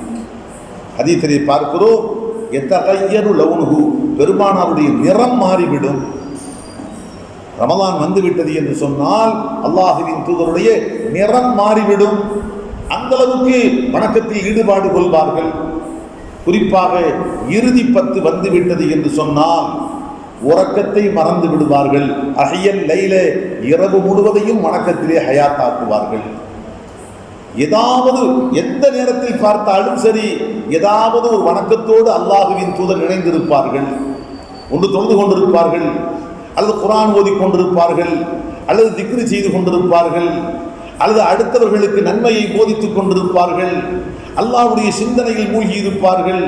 [SPEAKER 1] ஹதீஸிலே பார்க்கிறோம், யதகய்யரு லவ்னுஹு, பெருமானாருடைய நிறம் மாறிவிடும். ரமலான் வந்துவிட்டது என்று சொன்னால் அல்லாஹுவின் தூதருடைய நிறம் மாறிவிடும். அந்த அளவுக்கு வணக்கத்தில் ஈடுபாடு கொள்வார்கள். குறிப்பாக இறுதி 10 வந்துவிட்டது என்று சொன்னால் உறக்கத்தை மறந்து விடுவார்கள். அஹியல் லைல, இரவு முழுவதையும் வணக்கத்திலே ஹயாத்தாக்குவார்கள். ஏதாவது எந்த நேரத்தில் பார்த்தாலும் சரி, ஏதாவது ஒரு வணக்கத்தோடு அல்லாஹுவின் தூதர் இணைந்திருப்பார்கள். ஒன்று தொழுது கொண்டிருப்பார்கள், அல்லது குர்ஆன் ஓதி கொண்டிருப்பார்கள், அல்லது திக்ரு செய்து கொண்டிருப்பார்கள், அல்லது அடுத்தவர்களுக்கு நன்மையை போதித்துக் கொண்டிருப்பார்கள், அல்லாஹ்வுடைய சிந்தனையில் மூழ்கி இருப்பார்கள்,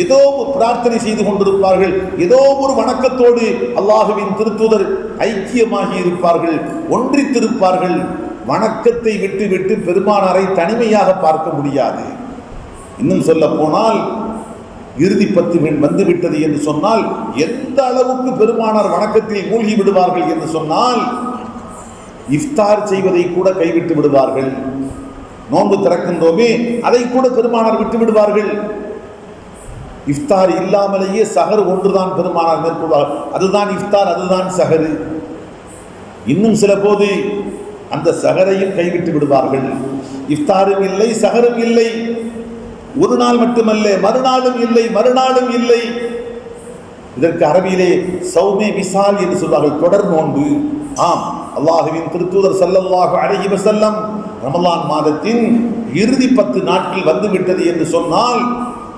[SPEAKER 1] ஏதோ பிரார்த்தனை செய்து கொண்டிருப்பார்கள், ஏதோ ஒரு வணக்கத்தோடு அல்லாஹுவின் திருத்தூதர் ஐக்கியமாகி இருப்பார்கள், ஒன்றித்திருப்பார்கள். வணக்கத்தை விட்டு விட்டு பெருமானாரை தனிமையாக பார்க்க முடியாது. இன்னும் சொல்ல போனால் இறுதி 10 வந்துவிட்டது என்று சொன்னால் எந்த அளவுக்கு பெருமானார் வணக்கத்தில் மூழ்கி விடுவார்கள் என்று சொன்னால் இஃப்தார் செய்வதை கூட கைவிட்டு விடுவார்கள். நோன்பு திறக்கின்றோமே அதை கூட பெருமானார் விட்டு விடுவார்கள். இஃப்தார் இல்லாமலேயே சஹர் ஒன்றுதான் பெருமானார் மேற்கொள்வார். அதுதான் இஃப்தார், அதுதான் சஹரு. இன்னும் சில போது அந்த சஹரையும் கைவிட்டு விடுவார்கள். இஃப்தாரும் இல்லை, சஹரும் இல்லை. ஒரு நாள் மட்டுமல்ல, மறுநாளும் இல்லை, மறுநாளும் இல்லை. இதற்கு அரபியிலே சௌமே விசால் என்று சொல்வார்கள், தொடர் நோன்பு. ஆம், அல்லாஹுவின் திருத்தூதர் ஸல்லல்லாஹு அலைஹி வஸல்லம் ரமலான் மாதத்தின் இறுதி 10 நாட்கள் வந்துவிட்டது என்று சொன்னால்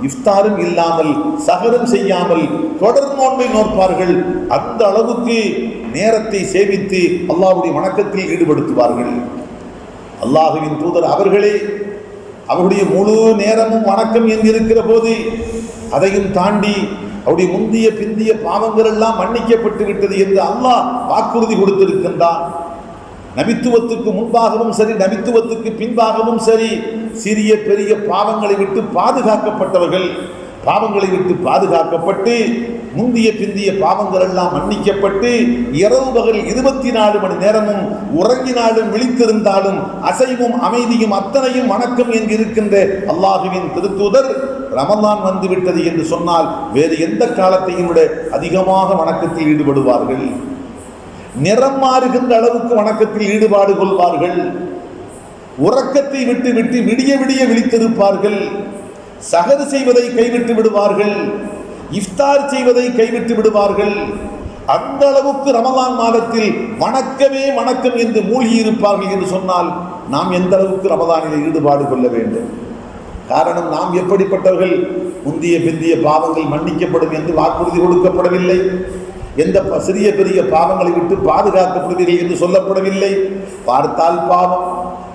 [SPEAKER 1] இஃப்தாரும் இல்லாமல் சஹரும் செய்யாமல் தொடர் நோன்பை நோற்பார்கள். அந்த அளவுக்கு நேரத்தை சேமித்து அல்லாஹ்வுடைய வணக்கத்தில் ஈடுபடுத்துவார்கள். அல்லாஹ்வின் தூதர் அவர்களே அவருடைய முழு நேரமும் வணக்கம் என்கிருக்கிற போது அதையும் தாண்டி அவருடைய முந்திய பிந்திய பாவங்கள் எல்லாம் மன்னிக்கப்பட்டு விட்டது என்று அல்லாஹ் வாக்குறுதி கொடுத்திருக்கின்றான். நபித்துவத்துக்கு முன்பாகவும் சரி, நபித்துவத்துக்கு பின்பாகவும் சரி, சிறிய பெரிய பாவங்களை விட்டு பாதுகாக்கப்பட்டவர்கள், பாவங்களை விட்டு பாதுகாக்கப்பட்டு முந்திய பிந்திய பாவங்கள் எல்லாம் மன்னிக்கப்பட்டு இரவு பகல் 24 மணி நேரமும் உறங்கினாலும் விழித்திருந்தாலும் அசைவும் அமைதியும் அத்தனையும் வணக்கம் என்கிருக்கின்ற அல்லாஹுவின் திருத்தூதர் ரமலான் வந்துவிட்டது என்று சொன்னால் வேறு எந்த காலத்தையும் விட அதிகமாக வணக்கத்தில் ஈடுபடுவார்கள். நிறம் மாறுகின்ற அளவுக்கு வணக்கத்தில் ஈடுபாடு கொள்வார்கள். உறக்கத்தை விட்டு விட்டு விடிய விடிய விழித்திருப்பார்கள். சஹர் செய்வதை கைவிட்டு விடுவார்கள். இஃப்தார் செய்வதை கைவிட்டு விடுவார்கள். அந்த அளவுக்கு ரமலான் மாதத்தில் வணக்கமே வணக்கம் என்று மூழ்கி இருப்பார்கள் என்று சொன்னால் நாம் எந்த அளவுக்கு ரமலானில் ஈடுபாடு கொள்ள வேண்டும்? காரணம், நாம் எப்படிப்பட்டவர்கள்? முந்திய பிந்திய பாவங்கள் மன்னிக்கப்படும் என்று வாக்குறுதி கொடுக்கப்படவில்லை. எந்த சிறிய பெரிய பாவங்களை விட்டு பாதுகாக்கப்படுவீர்கள் என்று சொல்லப்படவில்லை. பார்த்தால் பாவம்,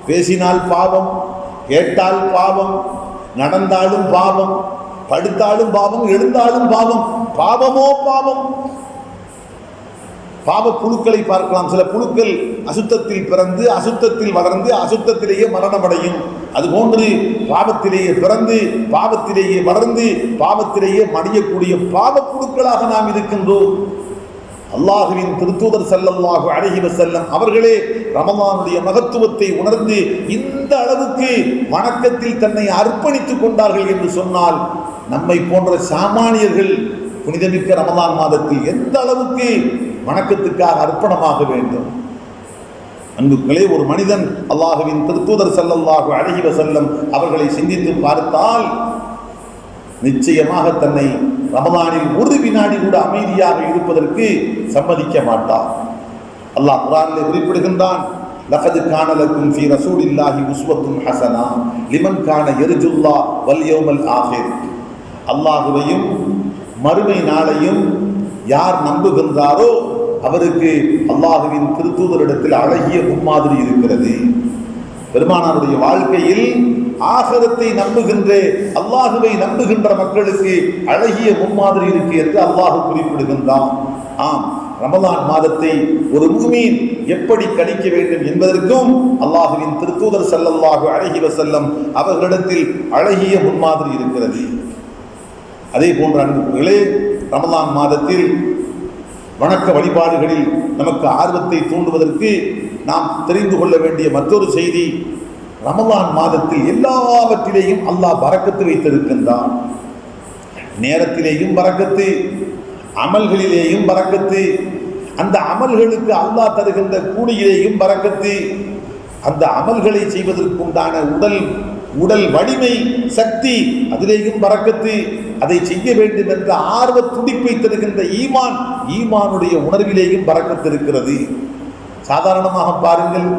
[SPEAKER 1] பேசினால் பாவம், கேட்டால் பாவம், நடந்தாலும் பாவம், படுத்தாலும் பாவம், எழுந்தாலும் பாவம். பாவமோ பாவம். பாவ புழுக்களை பார்க்கலாம். சில புழுக்கள் அசுத்தத்தில் பிறந்து அசுத்தத்தில் வளர்ந்து அசுத்தத்திலேயே மரணமடையும். அதுபோன்று பாவத்திலேயே பிறந்து பாவத்திலேயே வளர்ந்து பாவத்திலேயே மடியக்கூடிய பாவ புழுக்களாக நாம் இருக்கின்றோம். அல்லாஹுவின் திருத்தூதர் ஸல்லல்லாஹு அலைஹி வஸல்லம் அவர்களே ரமலானுடைய மகத்துவத்தை உணர்ந்து இந்த அளவுக்கு வணக்கத்தில் தன்னை அர்ப்பணித்துக் கொண்டார்கள் என்று சொன்னால் நம்மை போன்ற சாமானியர்கள் புனிதமிக்க ரமலான் மாதத்தில் எந்த அளவுக்கு வணக்கத்துக்காக அர்ப்பணமாக வேண்டும்? அன்புகளே, ஒரு மனிதன் அல்லாஹுவின் திருத்தூதர் ஸல்லல்லாஹு அலைஹி வஸல்லம் அவர்களை சிந்தித்து பார்த்தால் நிச்சயமாக தன்னை ரமலானில் ஒரு வினாடி கூட அமைதியாக இருப்பதற்கு சம்மதிக்க மாட்டார். அல்லாஹ் குர்ஆனிலே குறிப்பிடுகின்றான், லகத் கான லக்கும் ஃபீ ரசூலில்லாஹி உஸ்வத்துன் ஹஸனா லிமன் கான யர்ஜுல்லாஹ் வல் யௌமல் ஆகிர். அல்லாஹ்வையும் மறுமை நாளையும் யார் நம்புகின்றாரோ அவருக்கு அல்லாஹுவின் திருத்தூதரிடத்தில் அழகிய முன்மாதிரி இருக்கிறது. பெருமானாருடைய வாழ்க்கையில் ஆகிரத்தை நம்புகின்ற, அல்லாஹுவை நம்புகின்ற மக்களுக்கு அழகிய முன்மாதிரி இருக்கு என்று அல்லாஹ் குறிப்பிடுகின்றான். ஆம், ரமலான் மாதத்தை ஒரு முஃமின் எப்படி கணிக்க வேண்டும் என்பதற்கும் அல்லாஹுவின் திருத்தூதர் ஸல்லல்லாஹு அலைஹி வஸல்லம் அவர்களிடத்தில் அழகிய முன்மாதிரி இருக்கிறது. அதே போன்ற அன்புகளே, ரமலான் மாதத்தில் வணக்க வழிபாடுகளில் நமக்கு ஆர்வத்தை தூண்டுவதற்கு நாம் தெரிந்து கொள்ள வேண்டிய மற்றொரு செய்தி, ரமலான் மாதத்தில் எல்லாவற்றிலேயும் அல்லாஹ் பரக்கத்து வைத்திருக்கின்றான். நேரத்திலேயும் பரக்கத்து, அமல்களிலேயும் பரக்கத்து, அந்த அமல்களுக்கு அல்லாஹ் தருகின்ற கூலியிலேயும் பரக்கத்து, அந்த அமல்களை செய்வதற்குண்டான உடல் வலிமை சக்தி அதிலேயும் பரக்கத்து, அதை செய்ய வேண்டும் என்ற ஆர்வ துடிப்பை தருகின்ற ஈமானுடைய உணர்விலேயும் பரக்கத்து இருக்கிறது. சாதாரணமாக பாருங்கள்,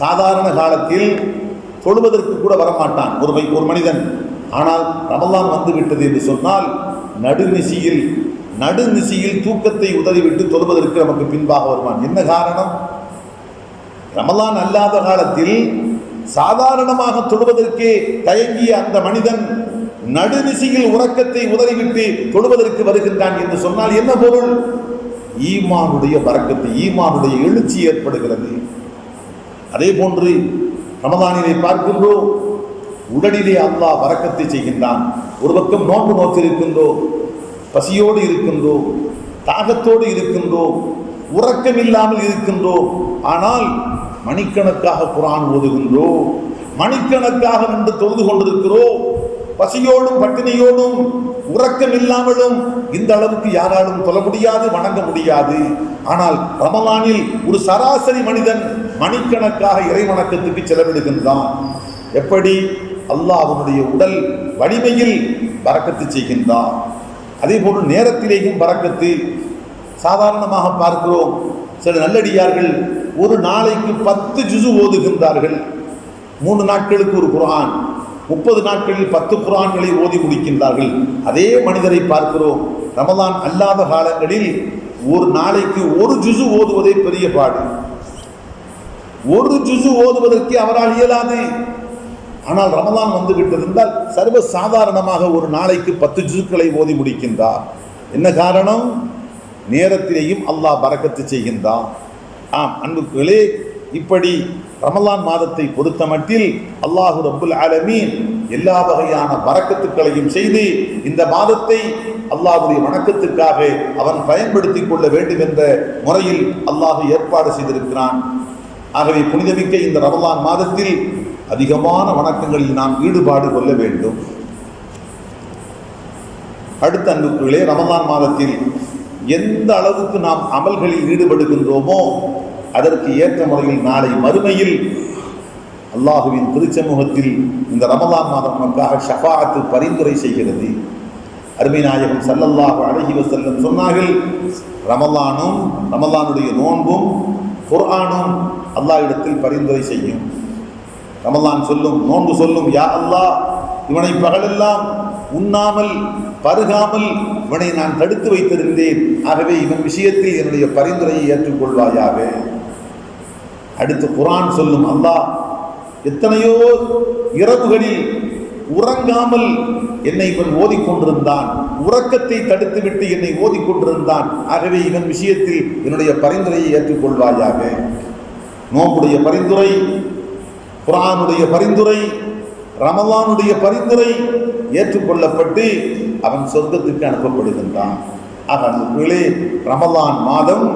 [SPEAKER 1] சாதாரண காலத்தில் தொழுவதற்கு கூட வரமாட்டான் ஒரு மனிதன். ஆனால் ரமலான் வந்துவிட்டது என்று சொன்னால் நடுநிசியில் தூக்கத்தை உதறிவிட்டு தொழுவதற்கு நமக்கு பின்பாக வருவான். என்ன காரணம்? ரமலான் அல்லாத காலத்தில் சாதாரணமாக தொழுவதற்கே தயங்கிய அந்த மனிதன் நடுநிசியில் உறக்கத்தை உதறிவிட்டு தொழுவதற்கு வருகின்றான் என்று சொன்னால் என்ன பொருள்? ஈமானுடைய பரக்கத்து, ஈமானுடைய எழுச்சி ஏற்படுகிறது. அதே போன்று ரமலானிலே பார்க்கின்றோம், உடலிலே அல்லாஹ் பரக்கத்தை செய்கின்றான். ஒரு பக்கம் நோன்பு நோக்கிருக்கின்றோம், பசியோடு இருக்கின்றோம், தாகத்தோடு இருக்கின்றோம், உறக்கம் இல்லாமல் இருக்கின்றோம். ஆனால் மணிக்கணக்காக குர்ஆன் ஓதுகின்றோம், மணிக்கணக்காக நின்று தொழுது கொண்டிருக்கிறோம். பசியோடும் பட்டினியோடும் உறக்கம் இல்லாமலும் இந்த அளவுக்கு யாராலும் தொழ முடியாது, வணங்க முடியாது. ஆனால் ரமலானில் ஒரு சராசரி மனிதன் மணிக்கணக்காக இறை வணக்கத்துக்கு செலவிடுகின்றான். எப்படி? அல்லாஹ் அவனுடைய உடல் வலிமையில் பரக்கத்து செய்கின்றான். அதே போன்று நேரத்திலேயும் பரக்கத்து. சாதாரணமாக பார்க்கிறோம், சில நல்லடியார்கள் ஒரு நாளைக்கு 10 ஜுஸு ஓதுகின்றார்கள். 3 நாட்களுக்கு ஒரு குர்ஆன், 30 நாட்களில் 10 குர்ஆன்களை ஓதி முடிக்கின்றார்கள். அதே மனிதரை பார்க்கிறோம், ரமலான் அல்லாத காலங்களில் ஒரு நாளைக்கு ஒரு ஜுசு ஓதுவதே பெரிய பாடு. ஒரு ஜுசு ஓதுவதற்கு அவரால் இயலாது. ஆனால் ரமலான் வந்துவிட்டு இருந்தால் சர்வ சாதாரணமாக ஒரு நாளைக்கு 10 ஜுசுக்களை ஓதி முடிக்கின்றார். என்ன காரணம்? நேரத்திலேயும் அல்லாஹ் பரக்கத்து செய்கின்றான். அன்புகளே, இப்படி ரமலான் மாதத்தை பொறுத்த மட்டில் அல்லாஹு ரப்புல் ஆலமீன் எல்லா வகையான பரக்கத்துக்களையும் செய்து இந்த மாதத்தை அல்லாஹ்வுடைய வணக்கத்துக்காக அவன் பயன்படுத்திக் கொள்ள வேண்டும் என்ற முறையில் அல்லாஹ் ஏற்பாடு செய்திருக்கிறான். ஆகவே புனிதமிக்க இந்த ரமலான் மாதத்தில் அதிகமான வணக்கங்களில் நாம் ஈடுபாடு கொள்ள வேண்டும். அடுத்த அன்புகளே, ரமலான் மாதத்தில் எந்த அளவுக்கு நாம் அமல்களில் ஈடுபடுகின்றோமோ அதற்கு ஏற்ற முறையில் நாளை மறுமையில் அல்லாஹுவின் திருச்சமூகத்தில் இந்த ரமலான் மாதம் நமக்காக ஷஃபாஅத்து பரிந்துரை செய்கிறது. அருமை நாயகம் ஸல்லல்லாஹு அலைஹி வஸல்லம் சொன்னார்கள், ரமலானும் ரமலானுடைய நோன்பும் குர்ஆனும் அல்லாஹ் இடத்தில் பரிந்துரை செய்யும். ரமலான் சொல்லும், நோன்பு சொல்லும், யா அல்லாஹ், இவனை பகலெல்லாம் உண்ணாமல் பருகாமல் இவனை நான் தடுத்து வைத்திருந்தேன். ஆகவே இவன் விஷயத்தில் என்னுடைய பரிந்துரையை ஏற்றுக்கொள்வாயாக. அடுத்து குர்ஆன் சொல்லும், அல்லாஹ் எத்தனையோ இரவுகளில் உறங்காமல் என்னை இவன் ஓதிக்கொண்டிருந்தான், உறக்கத்தை தடுத்துவிட்டு என்னை ஓதிக்கொண்டிருந்தான். ஆகவே இவன் விஷயத்தில் என்னுடைய பரிந்துரையை ஏற்றுக்கொள்வாயாக. நோம்புடைய பரிந்துரை, குர்ஆனுடைய பரிந்துரை, ரமலானுடைய பரிந்துரை ஏற்றுக்கொள்ளப்பட்டு அவன் சொர்க்கத்துக்கு அனுப்பப்படுகின்றான். ஆக அன்புகளே, ரமலான் மாதம்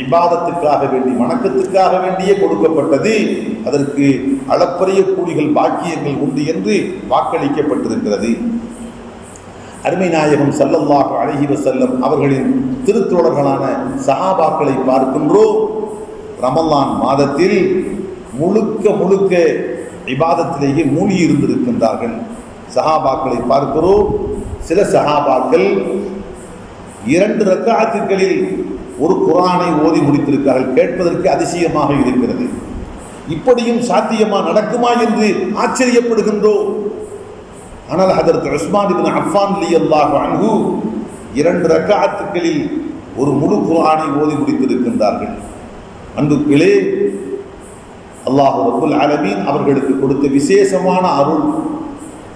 [SPEAKER 1] இபாதத்துக்காக வேண்டி, வணக்கத்துக்காக வேண்டியே கொடுக்கப்பட்டது. அதற்கு அளப்பரிய கூலிகள் பாக்கியங்கள் உண்டு என்று வாக்களிக்கப்பட்டிருக்கிறது. அருமை நாயகம் ஸல்லல்லாஹு அலைஹி வஸல்லம் அவர்களின் திருத்தோழர்களான சஹாபாக்களை பார்க்கின்றோம். ரமலான் மாதத்தில் முழுக்க இபாதத்திலேயே மூழ்கி இருந்திருக்கின்றார்கள். சஹாபாக்களை பார்க்கிறோம். சில சஹாபாக்கள் 2 ரக்காத்துகளில் ஒரு குர்ஆனை ஓதி முடித்திருக்கிறார்கள். கேட்பதற்கு அதிசயமாக இருக்கிறது. இப்படியும் சாத்தியமா, நடக்குமா என்று ஆச்சரியப்படுகின்றோம். ஆனால் ஹதரத் உஸ்மான் இப்னு அஃபான் ரலியல்லாஹு அன்ஹு 2 ரக்காத்துகளில் ஒரு முழு குர்ஆனை ஓதி முடித்திருக்கின்றார்கள். அன்புகளே, அல்லாஹ் ரப்புல் ஆலமீன் அவர்களுக்கு கொடுத்த விசேஷமான அருள்,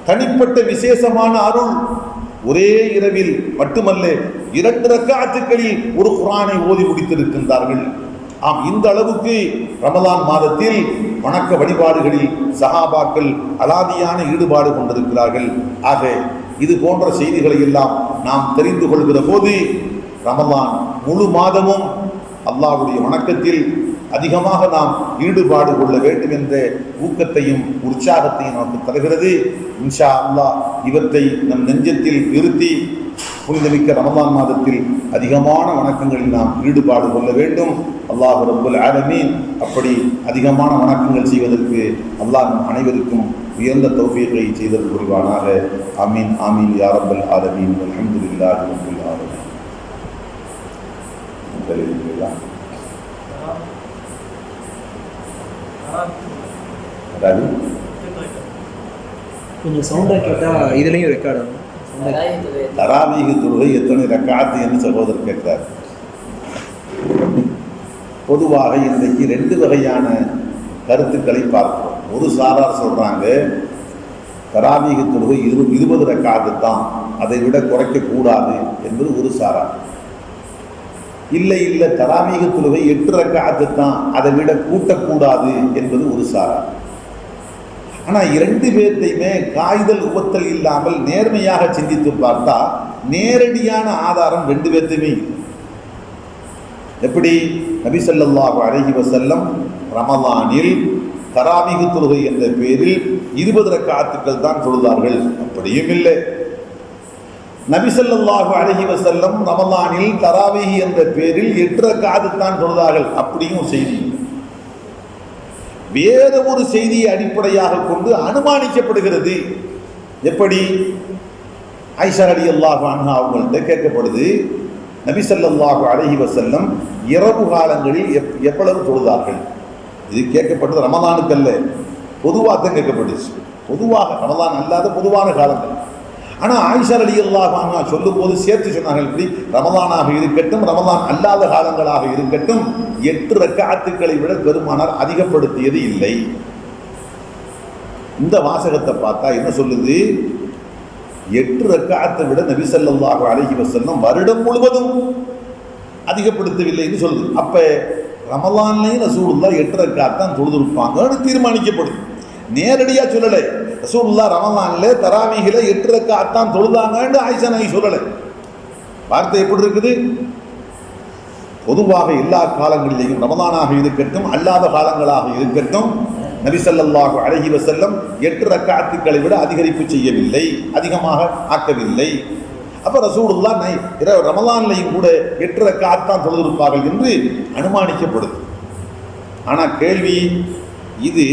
[SPEAKER 1] தனிப்பட்ட விசேஷமான அருள். ஒரே இரவில் மட்டுமல்ல, 2 ரக்காத்துகளில் ஒரு குர்ஆனை ஓதி முடித்திருக்கின்றார்கள். இந்த அளவுக்கு ரமலான் மாதத்தில் வணக்க வழிபாடுகளில் சஹாபாக்கள் அலாதியான ஈடுபாடு கொண்டிருக்கிறார்கள். ஆக இது போன்ற செய்திகளை எல்லாம் நாம் தெரிந்து கொள்கிற போது ரமலான் முழு மாதமும் அல்லாஹ்வுடைய வணக்கத்தில் அதிகமாக நாம் ஈடுபாடு கொள்ள வேண்டும் என்ற ஊக்கத்தையும் உற்சாகத்தையும் நமக்கு தருகிறது. இன்ஷா அல்லாஹ் இவற்றை நம் நெஞ்சத்தில் நிறுத்தி புனிதமிக்க ரமலான் மாதத்தில் அதிகமான வணக்கங்களில் நாம் ஈடுபாடு கொள்ள வேண்டும். அல்லாஹ் ரப்புல் ஆலமீன் அப்படி அதிகமான வணக்கங்கள் செய்வதற்கு அல்லாஹ் அனைவருக்கும் உயர்ந்த தௌஃபீகை செய்தல் புரிவானாக. ஆமீன் ஆமீன் யா ரப்பல் ஆலமீன். அல்ஹம்துலில்லாஹி ரப்பில் ஆலமீன்.
[SPEAKER 2] கொஞ்சம் சவுண்டா கேட்டா இதுலயும் ரெக்கார்ட் ஆகும்.
[SPEAKER 1] தராவீஹ் தொழுகை எத்தனை ரக்காத்து என்று சகோதரர் கேட்கிறார். பொதுவாக இன்றைக்கு 2 வகையான கருத்துக்களை பார்க்கிறோம். ஒரு சாரார் சொல்றாங்க தராவீஹ் தொழுகை 20 ரக்காத்து தான், அதை விட குறைக்க கூடாது என்பது ஒரு சாரார். இல்லை தராவீஹ் தொழுகை 8 ரக்காத்து தான், அதை விட கூட்டக்கூடாது என்பது ஒரு சாரார். ஆனால் 2 பேர்த்தையுமே காய்தல் உபத்தல் இல்லாமல் நேர்மையாக சிந்தித்து பார்த்தா நேரடியான ஆதாரம் 2 பேர்த்தையுமே. எப்படி? நபி ஸல்லல்லாஹு அலைஹி வஸல்லம் ரமலானில் தராவீஹ் தொழுகை என்ற பெயரில் 20 ரக்காத்துக்கள் தான் தொழுதார்கள். அப்படியும் இல்லை. நபி ஸல்லல்லாஹு அலைஹி வஸல்லம் ரமலானில் தராவீஹ் என்ற பெயரில் 8 ரக்காத்து தான் தொழுதார்கள். அப்படியும் செய்தி. வேற ஒரு செய்தியை அடிப்படையாக கொண்டு அனுமானிக்கப்படுகிறது. எப்படி? ஆயிஷா ரலியல்லாஹு அன்ஹா அவங்கள்ட்ட கேட்கப்படுது, நபி ஸல்லல்லாஹு அலைஹி வஸல்லம் இரவு காலங்களில் எவ்வளவு தொழுதார்கள்? இது கேட்கப்பட்டது ரமலானுக்கு அல்ல, பொதுவாக தான் கேட்கப்பட்டுச்சு. பொதுவாக ரமலான் அல்லாத பொதுவான காலங்கள். ஆனால் ஆயிஷா ரலியல்லாஹு அன்ஹா சொல்லும் போது சேர்த்து சொன்னார்கள், இப்படி ரமலானாக இருக்கட்டும் ரமலான் அல்லாத காலங்களாக இருக்கட்டும் 8 ரக்காத்துக்களை விட பெருமானார் அதிகப்படுத்தியது இல்லை. இந்த வாசகத்தை பார்த்தா என்ன சொல்லுது? 8 ரக்காத்தை விட நபி ஸல்லல்லாஹு அலைஹி வஸல்லம் வருடம் முழுவதும் அதிகப்படுத்தவில்லைன்னு சொல்லுது. அப்ப ரமலான்லையும் ரசூலுல்லாஹ் 8 ரக்காத் தான் தொழுதுருப்பாங்கன்னு தீர்மானிக்கப்படுது. நேரடியாக சொல்லலை. ரசூலுல்லாஹ் ரமலான்ல தராவீஹில 8 ரக்காத் தான் தொழுதாங்கன்னு ஆயிஷா நாயகி சொல்லலை. வார்த்தை எப்படி இருக்குது? பொதுவாக எல்லா காலங்களிலேயும் ரமலானாக இருக்கட்டும் அல்லாத காலங்களாக இருக்கட்டும் நபி ஸல்லல்லாஹு அலைஹி வஸல்லம் 8 ரக்காத்துக்களை விட அதிகரிப்பு செய்யவில்லை, அதிகமாக ஆக்கவில்லை. அப்போ ரசூலுல்லாஹ் ரமலான்லையும் கூட 8 ரக்காத் தான் தொழுதிருப்பார்கள் என்று அனுமானிக்கப்படுது. ஆனால் கேள்வி, இது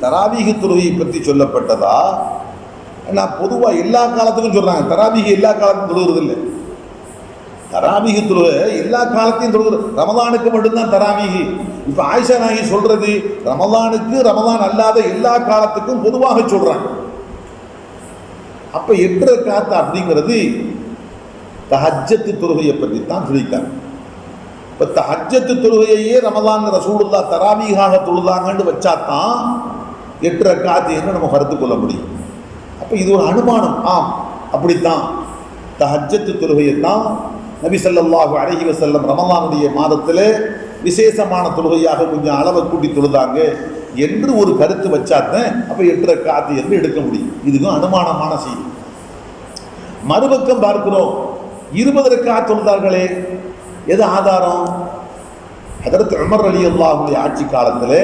[SPEAKER 1] தராவீஹ் தொழுகையை பற்றி சொல்லப்பட்டதா? நான் பொதுவாக எல்லா காலத்துக்கும் சொல்கிறாங்க. தராவீஹ் எல்லா காலத்துக்கும் தொழுகிறதில்லை. தராவீஹ் தொழுகை எல்லா காலத்தையும் தொழுகிறது, ரமலானுக்கு மட்டும்தான் தராவீஹ். இப்போ ஆயிஷா நாயகி சொல்றது ரமலானுக்கு ரமலான் அல்லாத எல்லா காலத்துக்கும் பொதுவாக சொல்றாங்க. அப்ப 8 ரக்காத் அப்படிங்கிறது தஹஜ்ஜத் தொழுகையை பற்றி தான் சொல்லிட்டாங்க. இப்போ தஹஜ்ஜத் தொழுகையே ரமலான் ரசூலுல்லாஹ் தராவீஹாக தொழுதாங்கன்னு வச்சாதான் 8 ரக்காத் என்று நம்ம கருத்து கொள்ள முடியும். அப்போ இது ஒரு அனுமானம். அப்படித்தான் தஹஜ்ஜத் தொழுகையை தான் நபி ஸல்லல்லாஹு அலைஹி வஸல்லம் ரமலானுடைய மாதத்தில் விசேஷமான தொழுகையாக கொஞ்சம் அளவை கூட்டி தொழுதாங்க என்று ஒரு கருத்து வச்சாதான் அப்போ 8 ரக்காத் என்று எடுக்க முடியும். இதுக்கும் அனுமானமான செய்தி. மறுபக்கம் பார்க்கிறோம், 20 ரக்காத் தொழுதார்களே, எது ஆதாரம்? ஹதரத் உமர் ரலியல்லாஹு ஆட்சி காலத்தில்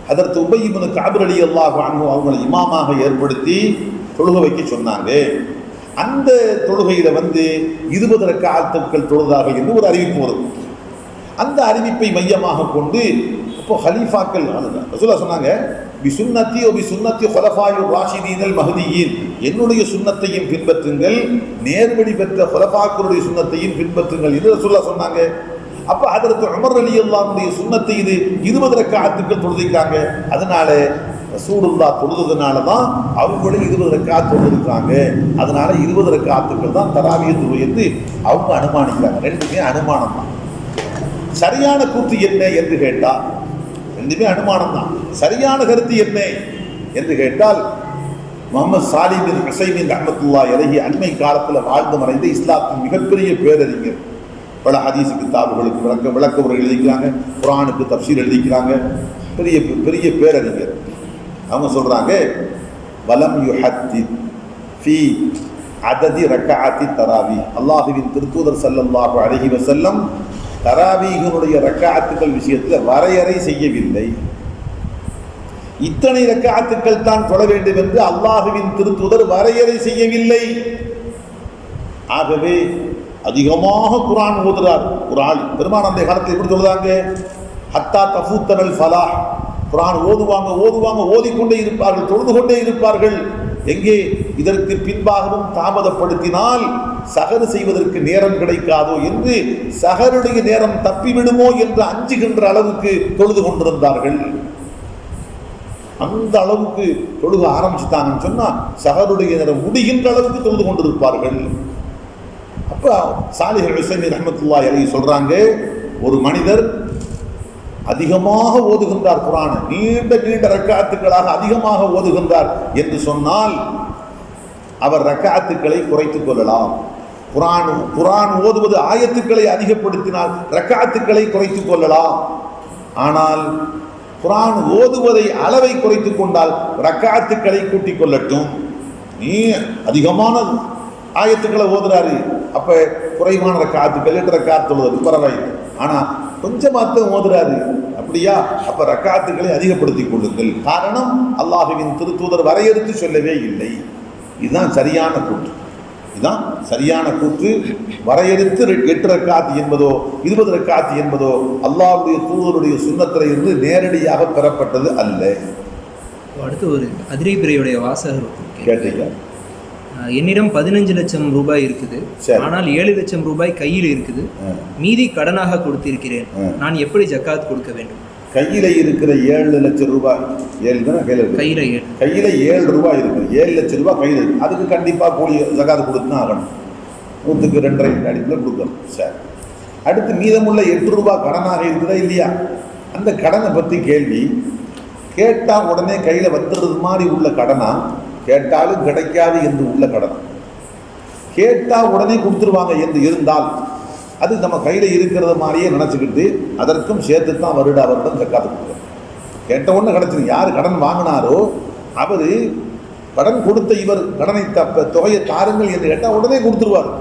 [SPEAKER 1] ஹதரத் உபய் இப்னு கஅப் ரலியல்லாஹு அன்ஹு அவங்களை இமாமாக ஏற்படுத்தி தொழுகை வைக்க சொன்னாங்க. அந்த தொழுகையில 20 ரக்காத்துக்கள் தொழுதார்கள் என்று ஒரு அறிவிப்பு வரும். அந்த அறிவிப்பை மையமாக கொண்டு இப்போ ஹலீஃபாக்கள் ரசூலுல்லாஹ் சொன்னாங்க, பிசுன்னத்தி ஓ பிசுன்னத்தி ஹுலஃபாயுர் ராஷிதீனல் மஹ்தியீன், என்னுடைய சுன்னத்தையும் பின்பற்றுங்கள், நேர்வழி பெற்ற ஹுலஃபாக்களுடைய சுன்னத்தையும் பின்பற்றுங்கள் என்று ரசூலுல்லாஹ் சொன்னாங்க. அப்போ ஹதரத் உமர் ரலியல்லாஹுடைய சுன்னத்தை இது 20 ரக்காத்துக்கள் தொழுதிருக்காங்க. அதனால ரசூலுல்லாஹ் தொழுதுனால தான் அவங்களும் 20 ரக்காத் தொழுதிருக்காங்க. அதனால 20 ரக்காத்துக்கள் தான் தராவீஹ் தொழுகை என்று அவங்க அனுமானிக்கிறாங்க. ரெண்டுமே அனுமானம் தான். சரியான கூற்று என்ன என்று கேட்டால் ரெண்டுமே அனுமானம் தான். சரியான கருத்து என்ன என்று கேட்டால் முஹம்மது சாலிஹ் பின் உஸைமீன் ரஹ்மத்துல்லாஹி அலைஹி அண்மை காலத்தில் வாழ்ந்து மறைந்த இஸ்லாத்தின் மிகப்பெரிய பேரறிஞர். பல ஹதீஸ் கிதாபுகளுக்கு விளக்க உரை எழுதிக்கிறாங்க, குர்ஆனுக்கு தஃப்சீர் எழுதிக்கிறாங்க. பெரிய பெரிய பேரறிஞர். அவங்க சொல்றாங்க, வலம் யுஹத்தித் ஃபீ அததி ரக்அத்தி தராவீஹ், அல்லாஹ்வின் திருத்தூதர் ஸல்லல்லாஹு அலைஹி வஸல்லம் தராவீஹினுடைய ரக்காத்துக்கள் விஷயத்தில் வரையறை செய்யவில்லை. இத்தனை ரக்காத்துக்கள் தான் தொழ வேண்டும் என்று அல்லாஹ்வின் திருத்தூதர் வரையறை செய்யவில்லை. ஆகவே அதிகமாக குர்ஆன் ஓதுறார். குர்ஆன் பெருமான் அந்த காலத்தில் எப்படி சொல்றாங்க, ஹத்தா தஃபூத்தனல் ஃபலாஹ், குர்ஆன் ஓதுவாங்க ஓதுவாங்க ஓதிக்கொண்டே இருப்பார்கள், தொழுது கொண்டே இருப்பார்கள். எங்கே இதற்கு பின்பாகவும் தாமதப்படுத்தினால் சஹர் செய்வதற்கு நேரம் கிடைக்காதோ என்று, சஹருடைய நேரம் தப்பிவிடுமோ என்று அஞ்சுகின்ற அளவுக்கு தொழுது கொண்டிருந்தார்கள். அந்த அளவுக்கு தொழுக ஆரம்பிச்சுட்டாங்கன்னு சொன்னா சஹருடைய நேரம் முடிகின்ற அளவுக்கு தொழுது கொண்டிருப்பார்கள். அப்ப சாலிஹ் உஸைமீன் ரஹ்மத்துல்லாஹி அலைஹி சொல்றாங்க, ஒரு மனிதர் அதிகமாக ஓதுகின்றார் குர்ஆனை, நீண்ட நீண்ட ரக்காத்துக்களாக அதிகமாக ஓதுகின்றார் என்று சொன்னால் அவர் ரக்காத்துக்களை குறைத்துக் கொள்ளலாம். குர்ஆன் ஓதுவது ஆயத்துக்களை அதிகப்படுத்தினால் ரக்காத்துக்களை குறைத்துக் கொள்ளலாம். ஆனால் குர்ஆன் ஓதுவதை அளவை குறைத்துக் கொண்டால் ரக்காத்துக்களை கூட்டிக் கொள்ளட்டும். நீ அதிகமான ஆயத்துக்களை ஓதுறாரு, அப்ப குறைவான ரக்காத்துக்கள் 8 ரக்காத் தொழுவது பரவாயில்லை. ஆனா கொஞ்சமாத்தான் ஓதுறாரு, அப்படியா, அப்ப ரக்காத்துக்களை அதிகப்படுத்திக் கொள்ளுங்கள். காரணம், அல்லாஹ்வின் திருத்தூதர் வரையறுத்து சொல்லவே இல்லை. இதுதான் சரியான கூற்று. இதுதான் சரியான கூற்று. வரையறுத்து 8 ரக்காத் என்பதோ 20 ரக்காத் என்பதோ அல்லாஹ்வுடைய தூதருடைய சுன்னத்திலே இருந்து நேரடியாக பெறப்பட்டது அல்ல.
[SPEAKER 2] அடுத்து ஒரு அதிரைப்பிரையுடைய வாசகர்
[SPEAKER 1] கேட்டீங்க,
[SPEAKER 2] என்னிடம் 15 லட்சம் ரூபாய் இருக்குது, ஆனால் 7 லட்சம் ரூபாய் கையில் இருக்குது, மீதி கடனாக கொடுத்திருக்கிறேன், நான் எப்படி ஜக்காத் கொடுக்க வேண்டும்?
[SPEAKER 1] கையில் இருக்கிற 7 லட்சம் ரூபாய், 7 தானே கையில் 7 ரூபாய் இருக்குது, 7 லட்சம் ரூபாய் கையில் இருக்குது. அதுக்கு கண்டிப்பாக கூலி ஜகாத் கொடுத்து தான் ஆகணும். 100க்கு 2.5 அடிப்பில் கொடுக்கணும். சரி, அடுத்து மீதமுள்ள 8 ரூபாய் கடனாக இருக்குதா இல்லையா? அந்த கடனை பற்றி கேள்வி கேட்டால் உடனே கையில் வந்துடுறது மாதிரி உள்ள கடனா, கேட்டாலும் கிடைக்காது என்று உள்ள கடன், கேட்டால் உடனே கொடுத்துருவாங்க என்று இருந்தால் அது நம்ம கையில் இருக்கிறத மாதிரியே நினச்சிக்கிட்டு அதற்கும் சேர்த்து தான் வருடம் ஜக்காத்து கொடுக்கணும். கேட்ட உடனே கிடச்சிடும். யார் கடன் வாங்கினாரோ அவர் கடன் கொடுத்த இவர் கடனை தொகையை தாருங்கள் என்று கேட்டால் உடனே கொடுத்துருவார்.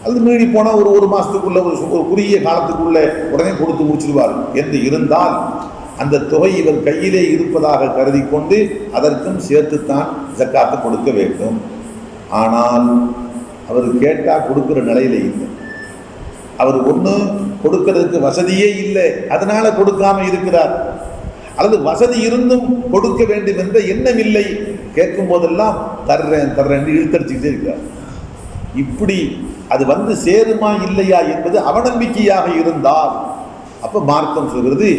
[SPEAKER 1] அது மீறி போனால் ஒரு மாதத்துக்குள்ள ஒரு குறுகிய காலத்துக்குள்ளே உடனே கொடுத்து முடிச்சிடுவார் என்று இருந்தால் அந்த தொகை இவர் கையிலே இருப்பதாக கருதி கொண்டு அதற்கும் சேர்த்துத்தான் ஜக்காத்து கொடுக்க வேண்டும். ஆனால் அவர் கேட்டால் கொடுக்குற நிலையில இல்லை. அவர் ஒன்று கொடுக்கறதுக்கு வசதியே இல்லை, அதனால கொடுக்காம இருக்கிறார். அல்லது வசதி இருந்தும் கொடுக்க வேண்டும் என்ற எண்ணம் இல்லை, கேட்கும் போதெல்லாம் தர்றேன் இழுத்தடிச்சுக்கிட்டே இருக்கிறார். இப்படி அது வந்து சேருமா இல்லையா என்பது அவநம்பிக்கையாக இருந்தால் அப்போ மார்க்கம் சொல்கிறது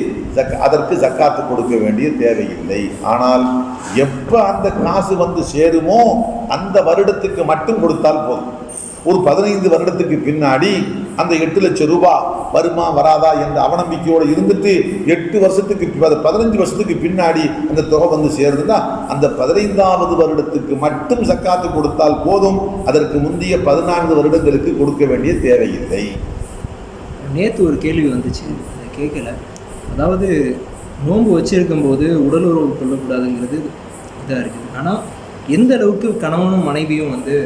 [SPEAKER 1] அதற்கு ஜக்காத்து கொடுக்க வேண்டிய தேவையில்லை. ஆனால் எப்போ அந்த காசு வந்து சேருமோ அந்த வருடத்துக்கு மட்டும் கொடுத்தால் போதும். ஒரு 15 வருடத்துக்கு பின்னாடி அந்த 8 லட்சம் ரூபாய் வருமா வராதா என்ற அவநம்பிக்கையோடு இருந்துட்டு 8 வருஷத்துக்கு 15 வருஷத்துக்கு பின்னாடி அந்த தொகை வந்து சேருதுன்னா அந்த 15வது வருடத்துக்கு மட்டும் ஜக்காத்து கொடுத்தால் போதும். அதற்கு முந்தைய 14 வருடங்களுக்கு கொடுக்க வேண்டிய தேவையில்லை.
[SPEAKER 2] நேற்று ஒரு கேள்வி வந்துச்சு, அதை கேட்கல. அதாவது நோன்பு வச்சிருக்கும் போது உடல் உறவு கொள்ளக்கூடாதுங்கிறது இதாக இருக்குது. ஆனால் எந்த அளவுக்கு கணவனும் மனைவியும் வந்து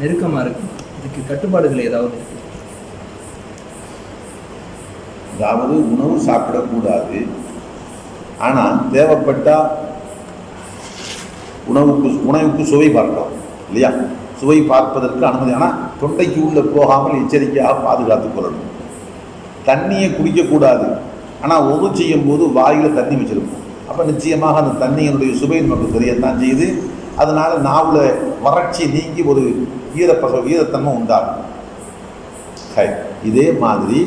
[SPEAKER 2] நெருக்கமாக இருக்கு, இதுக்கு கட்டுப்பாடுகள் ஏதாவது இருக்கு?
[SPEAKER 1] அதாவது உணவு சாப்பிடக்கூடாது, ஆனால் தேவைப்பட்டால் உணவுக்கு சுவை பார்க்கலாம் இல்லையா? சுவை பார்ப்பதற்கு அனுமதி, ஆனால் தொண்டைக்கு உள்ளே போகாமல் எச்சரிக்கையாக பாதுகாத்து கொள்ளணும். தண்ணியை குடிக்கக்கூடாது, ஆனால் ஒது செய்யும் போது வாயில் தண்ணி வச்சுருப்போம். அப்போ நிச்சயமாக அந்த தண்ணியினுடைய சுவை நமக்கு தெரியத்தான் செய்யுது. அதனால் நாவில் வறட்சி நீங்கி ஒரு ஈரத்தன்மை உண்டாகும். இதே மாதிரி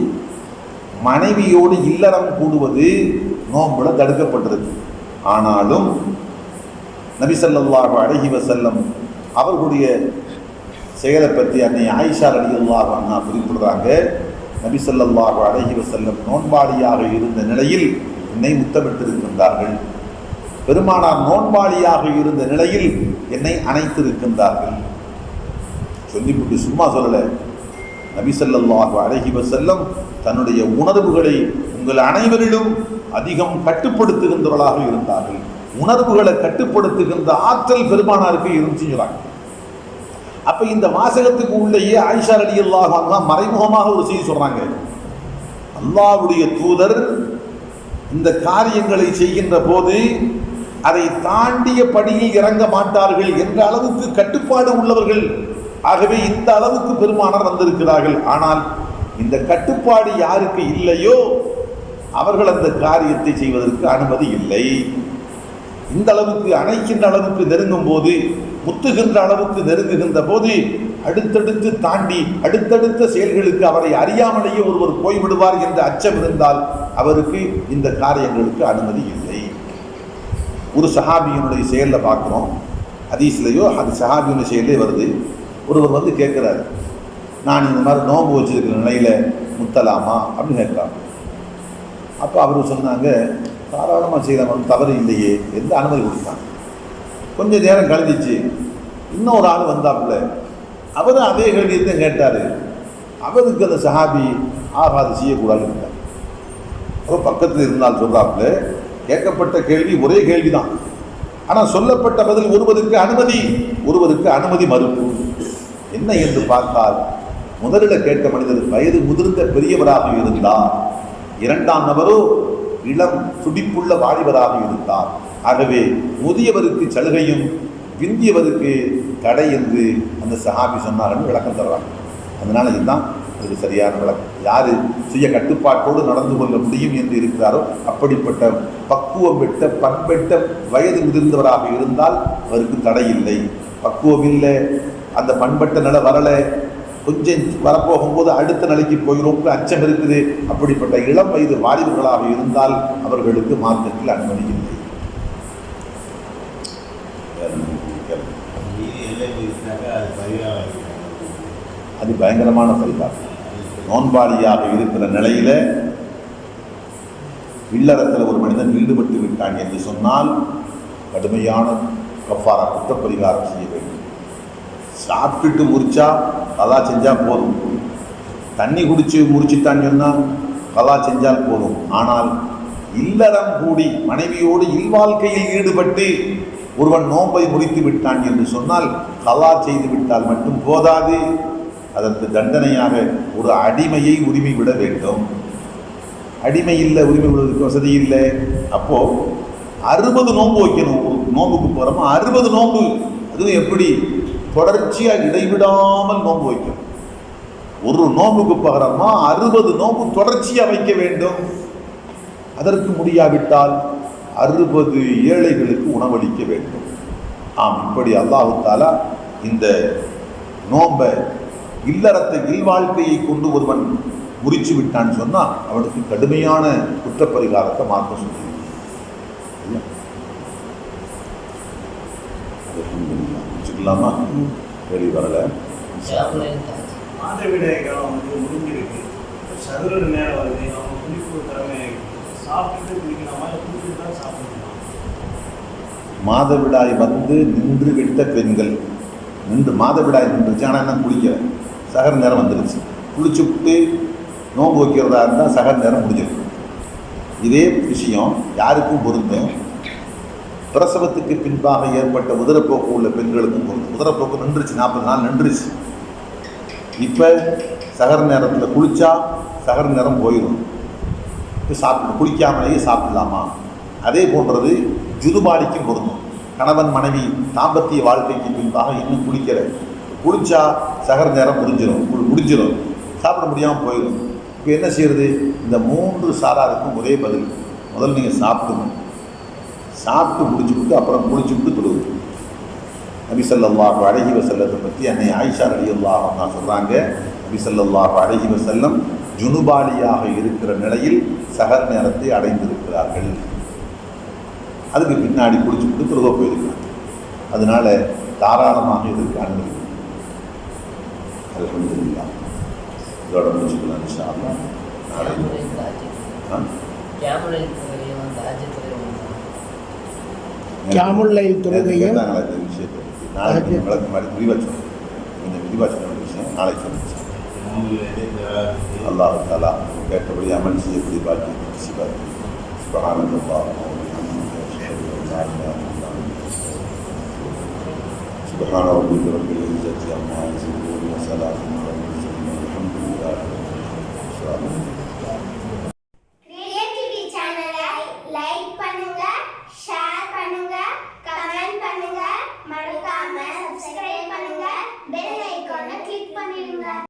[SPEAKER 1] மனைவியோடு இல்லறம் கூடுவது நோன்புல தடுக்கப்பட்டிருக்கு. ஆனாலும் நபி ஸல்லல்லாஹு அலைஹி வஸல்லம் அவர்களுடைய செயலை பற்றி அன்னை ஆயிஷா ரலியல்லாஹு அன்ஹா குறிப்பிடுறாங்க. நபி ஸல்லல்லாஹு அலைஹி வஸல்லம் நோன்பாளியாக இருந்த நிலையில் என்னை முத்தமிட்டிருக்கின்றார்கள். பெருமானார் நோன்பாளியாக இருந்த நிலையில் என்னை அணைத்திருக்கின்றார்கள். சொல்லிவிட்டு சும்மா சொல்லலை. நபி ஸல்லல்லாஹு அலைஹி வஸல்லம் தன்னுடைய உணர்வுகளை உங்கள் அனைவரிலும் அதிகம் கட்டுப்படுத்துகின்றவர்களாக இருந்தார்கள். உணர்வுகளை கட்டுப்படுத்துகின்ற ஆற்றல் பெருமானாருக்கு இருந்துச்சுன்னு சொல்றாங்க. அப்ப இந்த வாசகத்துக்கு உள்ளேயே ஆயிஷா ரலியல்லாஹு அன்ஹா மறைமுகமாக ஒரு செய்தி சொல்றாங்க. அல்லாஹ்வுடைய தூதர் இந்த காரியங்களை செய்கின்ற போது அதை தாண்டிய படியில் இறங்க மாட்டார்கள் என்ற அளவுக்கு கட்டுப்பாடு உள்ளவர்கள். ஆகவே இந்த அளவுக்கு பெருமானார் வந்திருக்கிறார்கள். ஆனால் இந்த கட்டுப்பாடு யாருக்கு இல்லையோ அவர்கள் அந்த காரியத்தை செய்வதற்கு அனுமதி இல்லை. இந்த அளவுக்கு அணைக்கின்ற அளவுக்கு நெருங்கும் போது, முத்துகின்ற அளவுக்கு நெருங்குகின்ற போது அடுத்தடுத்து தாண்டி அடுத்தடுத்த செயல்களுக்கு அவரை அறியாமலேயே ஒருவர் போய்விடுவார் என்ற அச்சம் இருந்தால் அவருக்கு இந்த காரியங்களுக்கு அனுமதி இல்லை. ஒரு சஹாபியினுடைய செயலில் பார்க்குறோம், ஹதீஸ்லையோ அது சஹாபியினுடைய செயலே வருது. ஒருவர் வந்து கேட்குறாரு, நான் இந்த மாதிரி நோன்பு வச்சிருக்கிற நிலையில் முத்தலாமா அப்படின்னு கேட்குறாங்க. அப்போ அவர் சொன்னாங்க, தாராளமாக செய்யலாம், தவறு இல்லையே எந்த அனுமதி கொடுத்தாங்க. கொஞ்சம் நேரம் கழிஞ்சிச்சு, இன்னொரு ஆள் வந்தாப்புல, அவரும் அதே கேள்வியை கேட்டார். அவருக்கு அந்த சஹாபி ஆகாது செய்யக்கூடாதுன்னு இருந்தார். அப்போ பக்கத்தில் இருந்தால் சொல்கிறாப்புல, கேட்கப்பட்ட கேள்வி ஒரே கேள்விதான், ஆனால் சொல்லப்பட்ட பதில் ஒருவருக்கு அனுமதி மறுப்பு. என்ன என்று பார்த்தால், முதலில் கேட்ட மனிதர் வயது முதிர்ந்த பெரியவராக இருந்தார், இரண்டாம் நபரோ இளம் துடிப்புள்ள வாலிபராக இருந்தார். ஆகவே முதியவருக்கு சலுகையும் பிந்தியவருக்கு தடை என்று அந்த சஹாபி சொன்னார்னு விளக்கம் தருவாங்க. அதனால இதுதான் அதுக்கு சரியான விளக்கம். யார் சுய கட்டுப்பாட்டோடு நடந்து கொள்ள முடியும் என்று இருக்கிறாரோ அப்படிப்பட்ட பக்குவம் பெற்ற பண்பெற்ற வயது முதிர்ந்தவராக இருந்தால் அவருக்கு தடை இல்லை. பக்குவம் இல்லை, அந்த பண்பட்ட நிலை வரலை, கொஞ்சம் வரப்போகும்போது அடுத்த நிலைக்கு போயிடும் அச்சம் இருக்குது. அப்படிப்பட்ட இளம் வயது வாலிபர்களாக இருந்தால் அவர்களுக்கு மார்க்கத்தில் அனுமதி இல்லை. அது பயங்கரமான பரிதாபம். நோன்பாளியாக இருக்கிற நிலையில இல்லறத்தில் ஒரு மனிதன் ஈடுபட்டு விட்டான் என்று சொன்னால் கடுமையான கஃபாரா குற்றப்பரிகாரம் செய்ய வேண்டும். சாப்பிட்டுட்டு முறிச்சா கதா செஞ்சால் போதும். தண்ணி குடிச்சு முறிச்சிட்டான்னு சொன்னால் கதா செஞ்சால் போதும். ஆனால் இல்லறம் கூடி மனைவியோடு இல்வாழ்க்கையில் ஈடுபட்டு ஒருவன் நோன்பை முறித்து விட்டான் என்று சொன்னால் கதா செய்து விட்டால் மட்டும் போதாது, அதற்கு தண்டனையாக ஒரு அடிமையை உரிமை விட வேண்டும். அடிமை இல்லை, உரிமை விடுவதற்கு வசதி இல்லை. அப்போது 60 நோன்பு வைக்கணும். ஒரு நோன்புக்கு போகிறோமா 60 நோன்பு, அதுவும் எப்படி தொடர்ச்சியாக இடைவிடாமல் நோன்பு வைக்கணும். ஒரு நோன்புக்கு போகிறோமா 60 நோன்பு தொடர்ச்சியாக வைக்க வேண்டும். அதற்கு முடியாவிட்டால் 60 ஏழைகளுக்கு உணவளிக்க வேண்டும். இப்படி அல்லாஹ் தஆலா இந்த நோன்பை இல்லறத்தை இல்வாழ்க்கையை கொண்டு ஒருவன் முறிச்சு விட்டான்னு சொன்னால் அவனுக்கு கடுமையான குற்றப்பரிகாரத்தை மாற்ற சொல்லி வச்சுக்கலாமா? வெளி வரல.
[SPEAKER 3] மாதவிடாய் காலம் வந்து முடிஞ்சிருக்கு, சதுர நேரம் வருது, அவங்க குளிப்பு திறமை சாப்பிட்டு குளிக்கலாமா இல்லை குளிச்சுட்டு தான் சாப்பிடணுமா?
[SPEAKER 1] மாதவிடாய் வந்து நின்று விட்ட பெண்கள் மாதவிடாய் நின்றுச்சு, ஆனால் என்ன குளிக்கல, சகர் நேரம் வந்துருச்சு, குளிச்சுட்டு நோன்பு வைக்கிறதா இருந்தால் சகர் நேரம் முடிஞ்சிருக்கு. இதே விஷயம் யாருக்கும் பொருந்தும். பிரசவத்துக்கு பின்பாக ஏற்பட்ட உதரப்போக்கு உள்ள பெண்களுக்கும் பொருந்தும். உதரப்போக்கு நின்றுச்சு, 40 நாள் நின்றுச்சு. இப்போ சகர் நேரத்தில் குளித்தா சகர் நேரம் போயிடும். குளிக்காமலேயே சாப்பிடலாமா? அதே போன்றது ஜுதுபாலிக்கும் பொருந்தும். கணவன் மனைவி தாம்பத்திய வாழ்க்கைக்கு பின்பாக இன்னும் குளிக்கலை, குளிச்சா சகர் நேரம் முடிஞ்சிடும், சாப்பிட முடியாமல் போயிடும். இப்போ என்ன செய்யறது? இந்த 3 சாராருக்கும் ஒரே பதில். முதல்ல நீங்கள் சாப்பிடணும், சாப்பிட்டு முடிச்சுவிட்டு அப்புறம் குளிச்சுவிட்டு தொழுவது. நபி ஸல்லல்லாஹு அலைஹி வஸல்லத்தை பற்றி அன்னை ஆயிஷா ரலியல்லாஹு அன்ஹா சொல்கிறாங்க, நபி ஸல்லல்லாஹு அலைஹி வஸல்லம் ஜுனுபாலியாக இருக்கிற நிலையில் சகர் நேரத்தை அடைந்திருக்கிறார்கள். அதுக்கு பின்னாடி குளிச்சுவிட்டு தொழுக போயிருக்கிறாங்க. அதனால தாராளமாக இதற்கு அனுமதி. அல்ஹம்துலில்லாஹ். இதோட முடிச்சுக்கலாம் இன்ஷா அல்லாஹ். நாளை
[SPEAKER 4] கியாமுல் தொழுகையும்
[SPEAKER 1] நாளைக்கு விளக்கு மாதிரி விரிவாக சொல்லுங்கள். கொஞ்சம் விரிவாக சொல்ல விஷயம் நாளைக்கு சொல்லுங்கள். அல்லாஹ் தஆலா கேட்டபடி அமல் செய்யக்கூடிய பாக்கியத்தை நசீபாக்கி. சுப்ஹானல்லாஹ் சுப்ஹான ரப்பிக ரப்பில் இஸ்ஸத்தி அம்மா